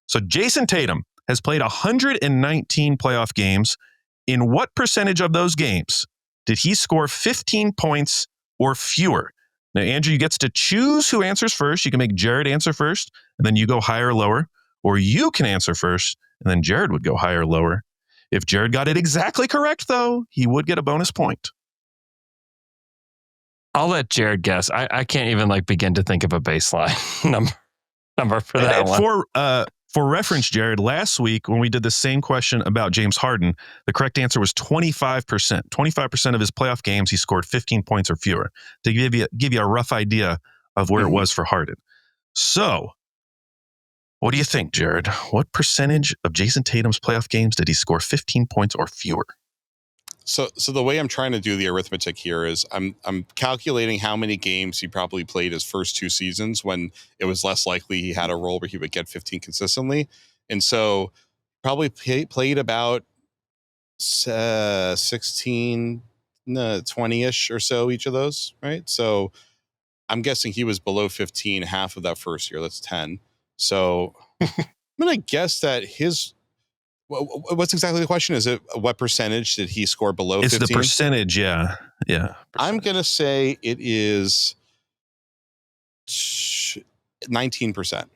S3: So Jason Tatum has played 119 playoff games. In what percentage of those games did he score 15 points or fewer? Now, Andrew, you get to choose who answers first. You can make Jared answer first, and then you go higher or lower. Or you can answer first, and then Jared would go higher or lower. If Jared got it exactly correct, though, he would get a bonus point.
S1: I'll let Jared guess. I can't even begin to think of a baseline number for that one.
S3: For reference, Jared, last week when we did the same question about James Harden, the correct answer was 25%. 25% of his playoff games, he scored 15 points or fewer. To give you a rough idea of where it was for Harden. So, what do you think, Jared? What percentage of Jason Tatum's playoff games did he score 15 points or fewer?
S4: So the way I'm trying to do the arithmetic here is I'm calculating how many games he probably played his first 2 seasons when it was less likely he had a role where he would get 15 consistently. And so probably played about 16, 20-ish or so each of those, right? So I'm guessing he was below 15 half of that first year. That's 10. So I'm going to guess that what's exactly the question? Is it what percentage did he score below 15?
S3: It's the percentage, yeah. Yeah.
S4: I'm going to say it is 19%.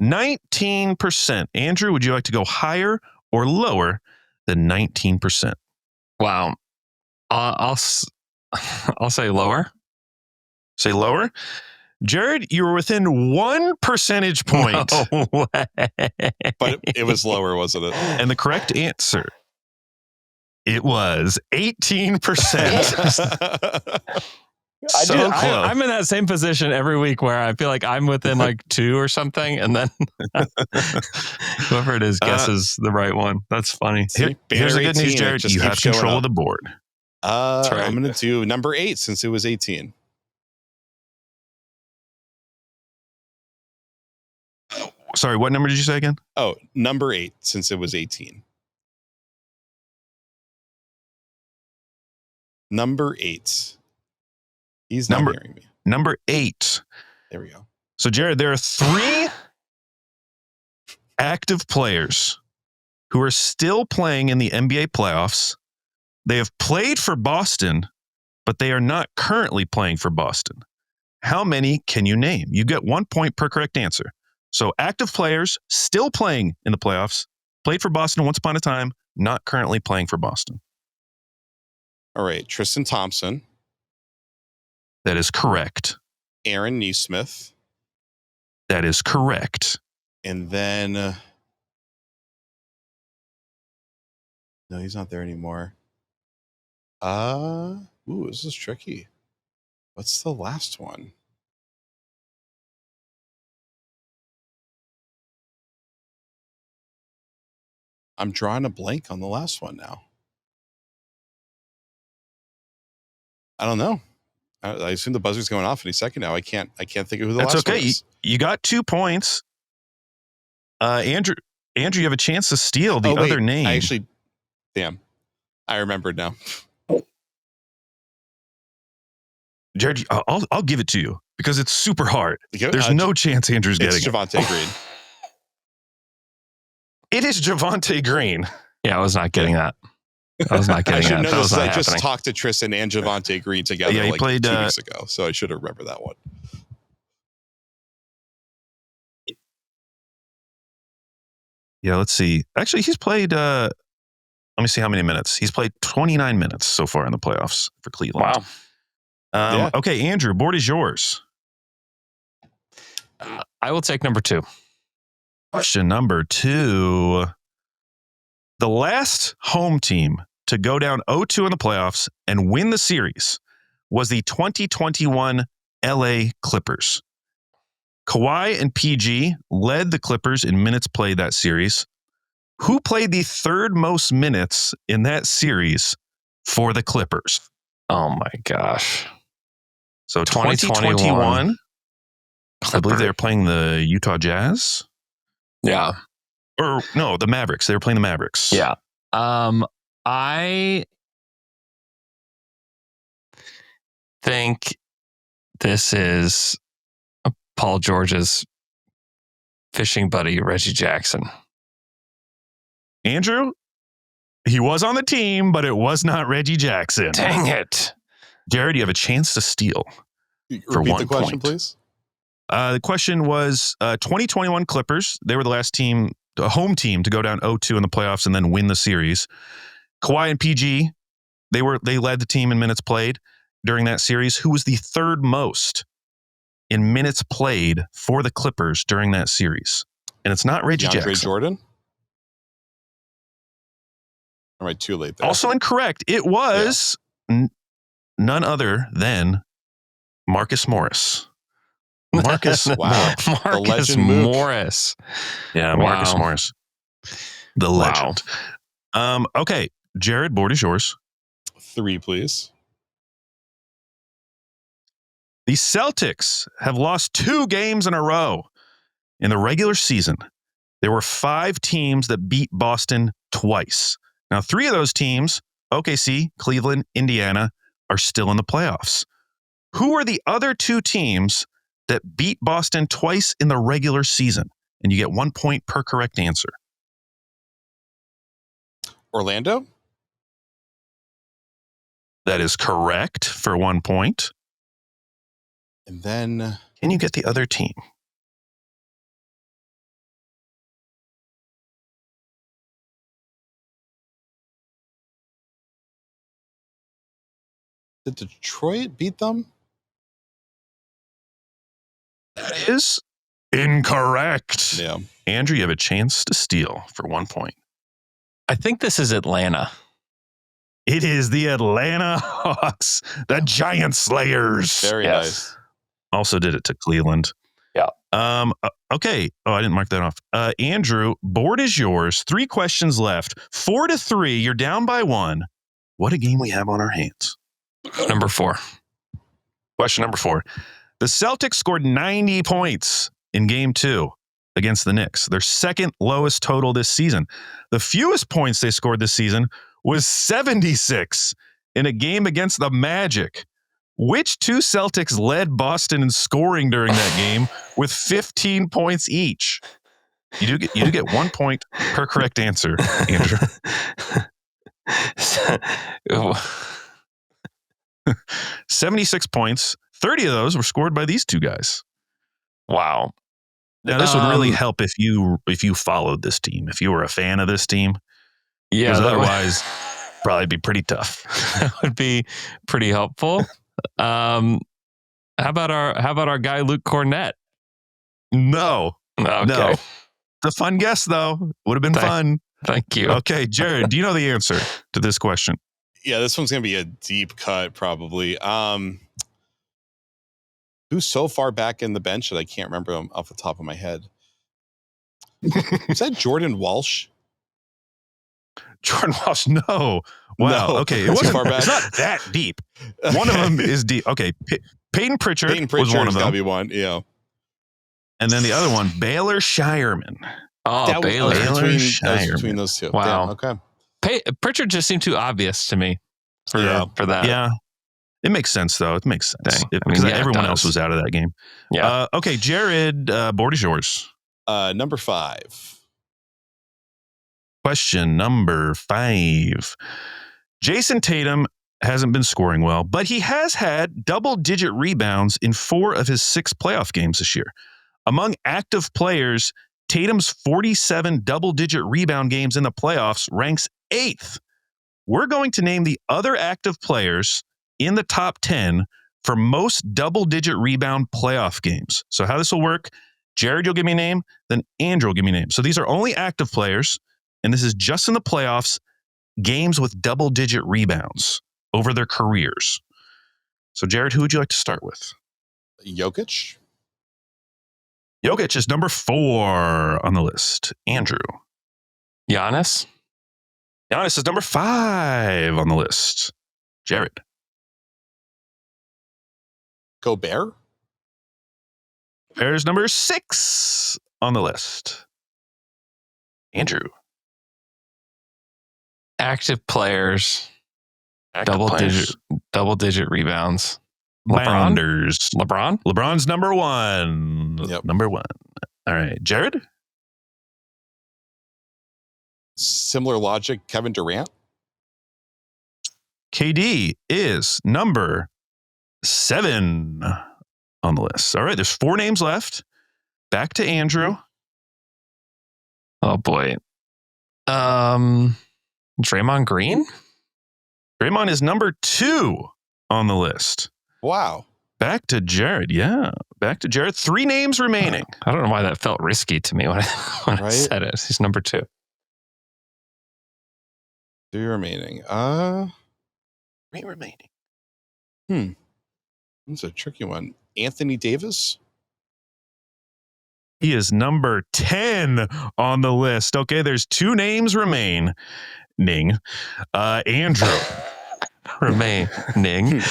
S3: 19%. Andrew, would you like to go higher or lower than 19%?
S1: Wow. I'll say lower.
S3: Say lower? Jared, you were within 1 percentage point.
S1: No way.
S4: But it was lower, wasn't it?
S3: And the correct answer, it was 18%. So close.
S1: I'm in that same position every week where I feel like I'm within 2 or something, and then whoever it is guesses the right one. That's funny.
S3: Here's the good news, Jared. You have control of the board.
S4: Right. I'm going to do number 8 since it was 18.
S3: Sorry, what number did you say again?
S4: Oh, number 8 since it was 18. Number 8. He's not hearing me.
S3: Number 8.
S4: There we go.
S3: So, Jared, there are 3 active players who are still playing in the NBA playoffs. They have played for Boston, but they are not currently playing for Boston. How many can you name? You get 1 point per correct answer. So, active players still playing in the playoffs, played for Boston once upon a time, not currently playing for Boston.
S4: All right. Tristan Thompson.
S3: That is correct.
S4: Aaron Nesmith.
S3: That is correct.
S4: And then, no, he's not there anymore. This is tricky. What's the last one? I'm drawing a blank on the last one now. I don't know. I assume the buzzer's going off any second now. I can't think of who the last one is.
S3: That's okay. You got 2 points. Andrew, you have a chance to steal the other name.
S4: Damn. I remembered now.
S3: Jared, I'll give it to you because it's super hard. There's no chance Andrew's getting it.
S4: It's Javonte Green.
S3: It is Javonte Green.
S1: Yeah, I was not getting that. I was not getting that. That was not
S4: I
S1: happening.
S4: just talked to Tristan and Javonte Green together
S3: he played
S4: 2 weeks ago, so I should have remembered that one.
S3: Yeah, let's see. Actually, he's played, let me see how many minutes. He's played 29 minutes so far in the playoffs for Cleveland.
S1: Wow.
S3: Okay, Andrew, board is yours.
S1: I will take number 2.
S3: Question number 2. The last home team to go down 0-2 in the playoffs and win the series was the 2021 LA Clippers. Kawhi and PG led the Clippers in minutes played that series. Who played the 3rd most minutes in that series for the Clippers?
S1: Oh my gosh.
S3: So 2021, I believe they were playing the Utah Jazz.
S1: Yeah.
S3: Or no, the Mavericks. They were playing the Mavericks.
S1: Yeah. I think this is Paul George's fishing buddy, Reggie Jackson.
S3: Andrew, he was on the team, but it was not Reggie Jackson.
S1: Dang it.
S3: Jared, you have a chance to steal. For
S4: Repeat
S3: 1
S4: the question,
S3: point.
S4: please.
S3: The question was 2021 Clippers. They were the last team, the home team, to go down 0-2 in the playoffs and then win the series. Kawhi and PG, they led the team in minutes played during that series. Who was the third most in minutes played for the Clippers during that series? And it's not Reggie
S4: DeAndre
S3: Jackson.
S4: Jordan? All right, too late there.
S3: Also incorrect. It was none other than Marcus Morris. Marcus
S4: Wow.
S1: Marcus
S4: legend Mook.
S1: Morris.
S3: Yeah,
S1: Wow.
S3: Marcus Morris. The legend. Okay, Jared, board is yours.
S4: 3, please.
S3: The Celtics have lost 2 games in a row in the regular season. There were 5 teams that beat Boston twice. Now, 3 of those teams, OKC, Cleveland, Indiana, are still in the playoffs. Who are the other 2 teams that beat Boston twice in the regular season? And you get 1 point per correct answer.
S4: Orlando?
S3: That is correct for 1 point.
S4: And then
S3: Can you get the other team?
S4: did Detroit beat them?
S3: That is incorrect.
S4: Yeah.
S3: Andrew, you have a chance to steal for 1 point.
S1: I think this is Atlanta.
S3: It is the Atlanta Hawks, the Giant Slayers.
S4: Very nice.
S3: Also did it to Cleveland.
S1: Yeah.
S3: Okay. Oh, I didn't mark that off. Andrew, board is yours. 3 questions left. 4-3. You're down by 1. What a game we have on our hands.
S1: Number 4.
S3: Question number 4. The Celtics scored 90 points in game 2 against the Knicks, their second lowest total this season. The fewest points they scored this season was 76 in a game against the Magic. Which 2 Celtics led Boston in scoring during that game with 15 points each? You do get 1 point per correct answer, Andrew. 76 points. 30 of those were scored by these 2 guys.
S1: Wow.
S3: Now, this would really help if you followed this team, if you were a fan of this team.
S1: Yeah.
S3: Because otherwise, probably be pretty tough.
S1: That would be pretty helpful. How about our guy Luke Cornett?
S3: No.
S1: Okay.
S3: No. It's a fun guess, though. Would have been fun.
S1: Thank you.
S3: Okay, Jared, do you know the answer to this question?
S4: Yeah, this one's going to be a deep cut, probably. Who's so far back in the bench that I can't remember them off the top of my head? Is that Jordan Walsh?
S3: Jordan Walsh, no. Wow.
S4: No.
S3: Okay,
S4: Too far back.
S3: it's not that deep. One of them is deep. Okay, Peyton Pritchard was one of them.
S4: Be one, yeah.
S3: And then the other one, Baylor Shireman.
S1: Oh,
S4: That
S1: Baylor.
S4: was
S3: Shireman.
S4: between those 2.
S1: Wow.
S4: Damn, okay.
S1: Pritchard just seemed too obvious to me for that.
S3: Yeah. It makes sense, though. It makes sense.
S1: Dang.
S3: Because everyone else was out of that game.
S1: Yeah.
S3: Okay, Jared, board is yours.
S4: Number 5.
S3: Question number 5. Jason Tatum hasn't been scoring well, but he has had double-digit rebounds in 4 of his 6 playoff games this year. Among active players, Tatum's 47 double-digit rebound games in the playoffs ranks 8th. We're going to name the other active players in the top 10 for most double-digit rebound playoff games. So how this will work, Jared, you'll give me a name, then Andrew will give me a name. So these are only active players, and this is just in the playoffs, games with double-digit rebounds over their careers. So Jared, who would you like to start with?
S4: Jokic?
S3: Jokic is number 4 on the list. Andrew?
S1: Giannis?
S3: Giannis is number 5 on the list. Jared?
S4: Gobert?
S3: There's number 6 on the list. Andrew.
S1: Active players.
S3: Active players.
S1: Double digit rebounds.
S3: Bounders.
S1: LeBron?
S3: LeBron's number one.
S4: Yep.
S3: Number one. All right. Jared?
S4: Similar logic, Kevin Durant.
S3: KD is number 7 on the list. All right. There's 4 names left. Back to Andrew.
S1: Oh, boy. Draymond Green?
S3: Draymond is number 2 on the list.
S4: Wow.
S3: Back to Jared. Yeah. Back to Jared. 3 names remaining.
S1: I don't know why that felt risky to me when I said it. He's number 2.
S4: 3 remaining.
S3: 3 remaining.
S4: That's a tricky one. Anthony Davis.
S3: He is number 10 on the list. Okay, there's 2 names remaining. Andrew.
S1: Remaining.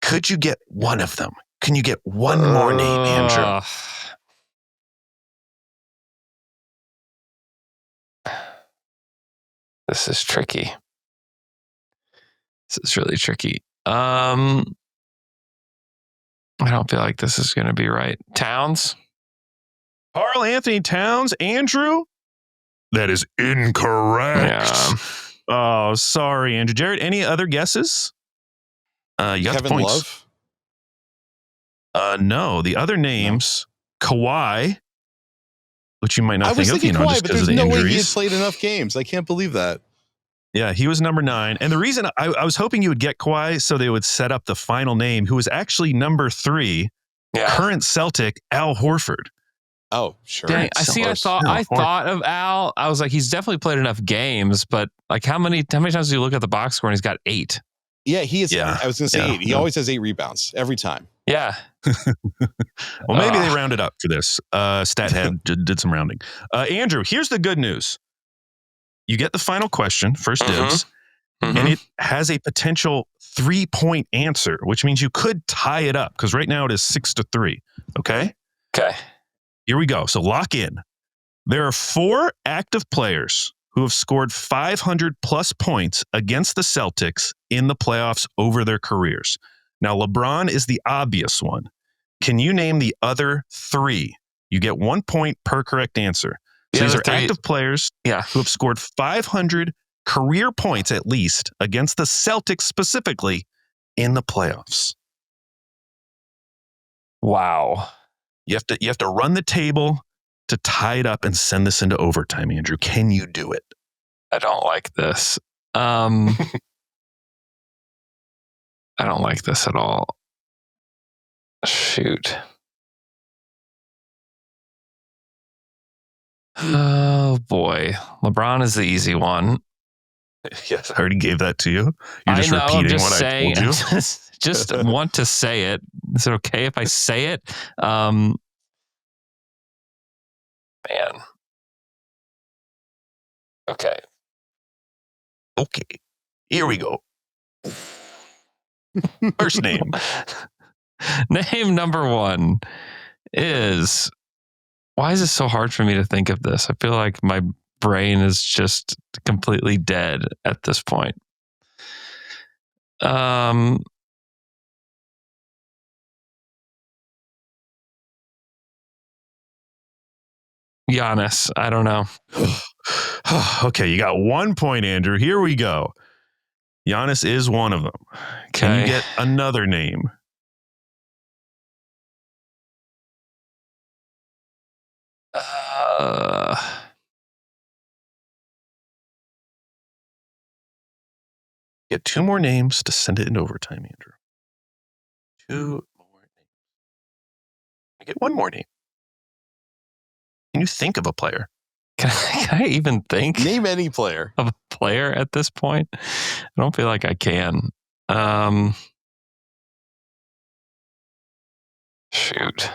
S3: Could you get one of them? Can you get one more name, Andrew?
S1: This is tricky. This is really tricky. I don't feel like this is going to be right. Towns?
S3: Karl Anthony Towns, Andrew? That is incorrect.
S1: Yeah.
S3: Oh, sorry, Andrew. Jared, any other guesses? You got
S4: Kevin
S3: the points.
S4: Love.
S3: No, the other names, Kawhi, which you might not
S4: I was
S3: think of,
S4: thinking Kawhi,
S3: just
S4: but
S3: because
S4: there's
S3: of the
S4: no way he had
S3: injuries.
S4: played enough games. I can't believe that.
S3: Yeah, he was number 9. And the reason I was hoping you would get Kawhi so they would set up the final name, who was actually number 3, current Celtic, Al Horford.
S4: Oh, sure.
S1: Dang, I thought of Al. I was like, he's definitely played enough games, but like how many times do you look at the box score and he's got 8?
S4: Yeah, he is.
S3: Yeah.
S4: I was going to say 8. He always has 8 rebounds every time.
S1: Yeah.
S3: Well, maybe they rounded up for this. StatHead did some rounding. Andrew, here's the good news. You get the final question, first dibs, and it has a potential 3-point answer, which means you could tie it up because right now it is 6-3. Okay?
S1: Okay.
S3: Here we go. So lock in. There are 4 active players who have scored 500 plus points against the Celtics in the playoffs over their careers. Now, LeBron is the obvious one. Can you name the other 3? You get 1 point per correct answer. So these are active players who have scored 500 career points at least against the Celtics specifically in the playoffs.
S1: Wow.
S3: You have to run the table to tie it up and send this into overtime, Andrew. Can you do it?
S1: I don't like this. I don't like this at all. Shoot. Oh boy. LeBron is the easy one.
S3: Yes, I already gave that to you. You're just repeating what I told you.
S1: Just want to say it. Is it okay if I say it? Man. Okay.
S3: Here we go. First name.
S1: Name number 1 is... Why is it so hard for me to think of this? I feel like my brain is just completely dead at this point. Giannis. I don't know.
S3: Okay, you got 1 point, Andrew. Here we go. Giannis is one of them. Can you get another name? Get 2 more names to send it into overtime, Andrew. 2 more names. Get 1 more name. Can you think of a player?
S1: Can I even think?
S4: Name any player.
S1: Of a player at this point? I don't feel like I can. Shoot.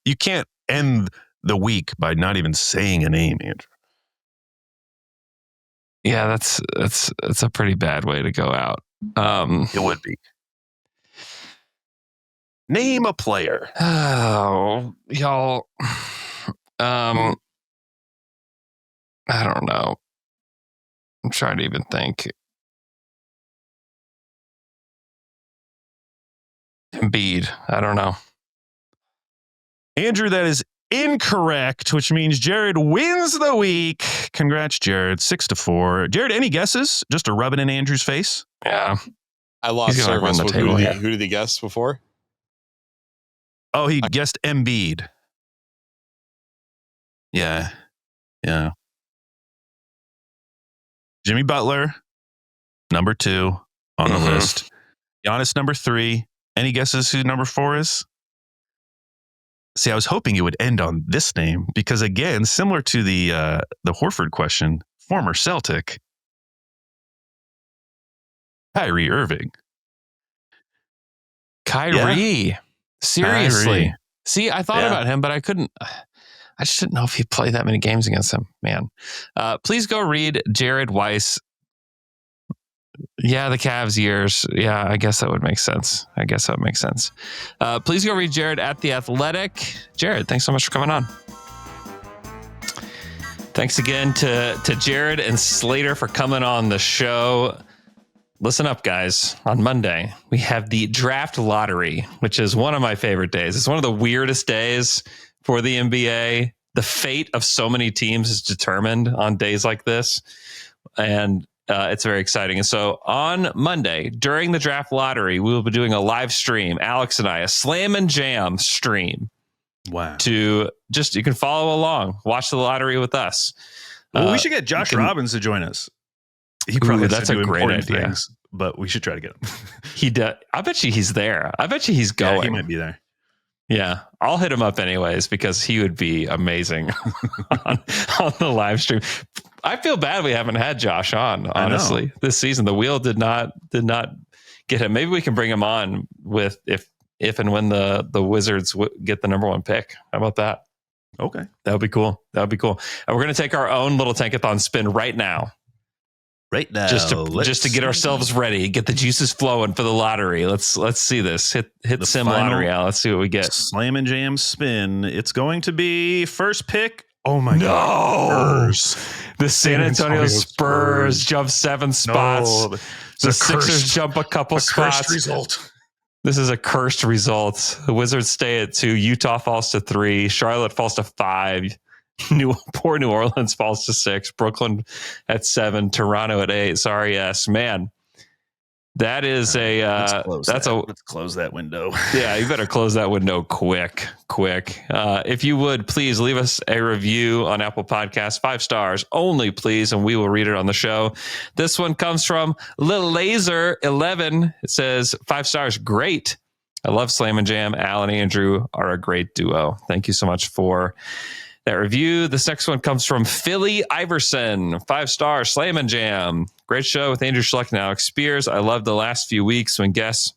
S3: You can't end the week by not even saying a name, Andrew.
S1: Yeah, that's a pretty bad way to go out.
S3: It would be. Name a player.
S1: Oh, y'all. I don't know. I'm trying to even think. Embiid. I don't know.
S3: Andrew, that is incorrect, which means Jared wins the week. Congrats, Jared. 6-4. Jared, any guesses? Just to rub it in Andrew's face?
S1: Yeah.
S4: I lost
S1: He's gonna run
S4: service.
S1: the table here.
S4: Who did he guess before?
S3: Oh, he guessed Embiid. Yeah. Jimmy Butler, number 2 on the list. Giannis, number 3. Any guesses who number 4 is? See, I was hoping it would end on this name because, again, similar to the Horford question, former Celtic, Kyrie Irving.
S1: Kyrie.
S3: Yeah.
S1: Seriously.
S3: Kyrie.
S1: See, I thought about him, but I couldn't. I just didn't know if he played that many games against him. Man. Please go read Jared Weiss. Yeah, the Cavs years. Yeah, I guess that would make sense. Please go read Jared at The Athletic. Jared, thanks so much for coming on. Thanks again to Jared and Slater for coming on the show. Listen up, guys. On Monday, we have the draft lottery, which is one of my favorite days. It's one of the weirdest days for the NBA. The fate of so many teams is determined on days like this. And it's very exciting. And so on Monday, during the draft lottery, we will be doing a live stream, Alex and I, a slam and jam stream.
S3: Wow.
S1: You can follow along, watch the lottery with us.
S3: Well, we should get Josh Robbins to join us. He probably has
S1: that's
S3: to do
S1: a great
S3: important
S1: idea.
S3: things, but we should try to get him.
S1: He does. I bet you he's there. I bet you he's going.
S3: Yeah, he might be there.
S1: Yeah, I'll hit him up anyways because he would be amazing on the live stream. I feel bad we haven't had Josh on, honestly, this season. The wheel did not get him. Maybe we can bring him on with if and when the Wizards get the number 1 pick. How about that?
S3: Okay.
S1: That would be cool. And we're going to take our own little tankathon spin right now. Just to get ourselves ready, get the juices flowing for the lottery. Let's see this. Hit the sim lottery, Al. Let's see what we get.
S3: Slam and jam spin. It's going to be first pick. Oh my God.
S1: The San Antonio Spurs jump 7 spots.
S3: No,
S1: the Sixers jump a couple spots.
S3: Cursed result.
S1: This is a cursed result. The Wizards stay at 2. Utah falls to 3. Charlotte falls to 5. Poor New Orleans falls to 6. Brooklyn at 7. Toronto at 8. Sorry, yes, man. That is
S3: let's close that window.
S1: Yeah, you better close that window quick. If you would, please leave us a review on Apple Podcasts, 5 stars only, please, and we will read it on the show. This one comes from Lil Laser 11. It says 5 stars. Great. I love Slam and Jam. Al and Andrew are a great duo. Thank you so much for that review. This next one comes from Philly Iverson. 5 stars. Slam and Jam. Great show with Andrew Schlecht and Alex Speers. I loved the last few weeks when guests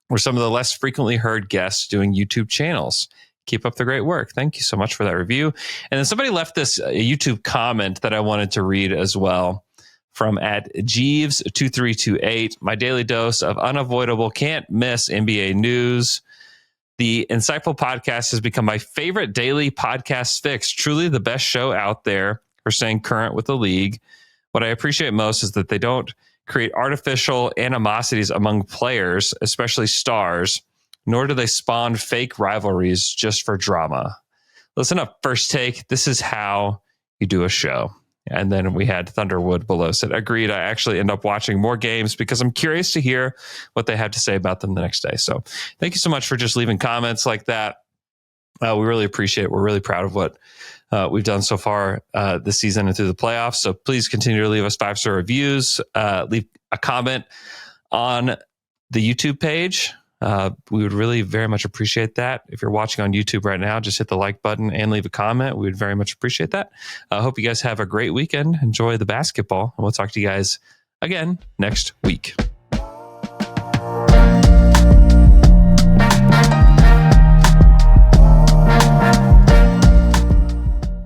S1: were some of the less frequently heard guests doing YouTube channels. Keep up the great work. Thank you so much for that review. And then somebody left this YouTube comment that I wanted to read as well from @Jeeves2328. My daily dose of unavoidable, can't miss NBA news. The Insightful Podcast has become my favorite daily podcast fix. Truly the best show out there for staying current with the league. What I appreciate most is that they don't create artificial animosities among players, especially stars, nor do they spawn fake rivalries just for drama. Listen up, First Take. This is how you do a show. And then we had Thunderwood below said, agreed. I actually end up watching more games because I'm curious to hear what they have to say about them the next day. So thank you so much for just leaving comments like that. We really appreciate it. We're really proud of what we've done so far this season and through the playoffs. So please continue to leave us 5-star reviews. Leave a comment on the YouTube page. We would really very much appreciate that. If you're watching on YouTube right now, just hit the like button and leave a comment. We would very much appreciate that. I hope you guys have a great weekend. Enjoy the basketball. And we'll talk to you guys again next week.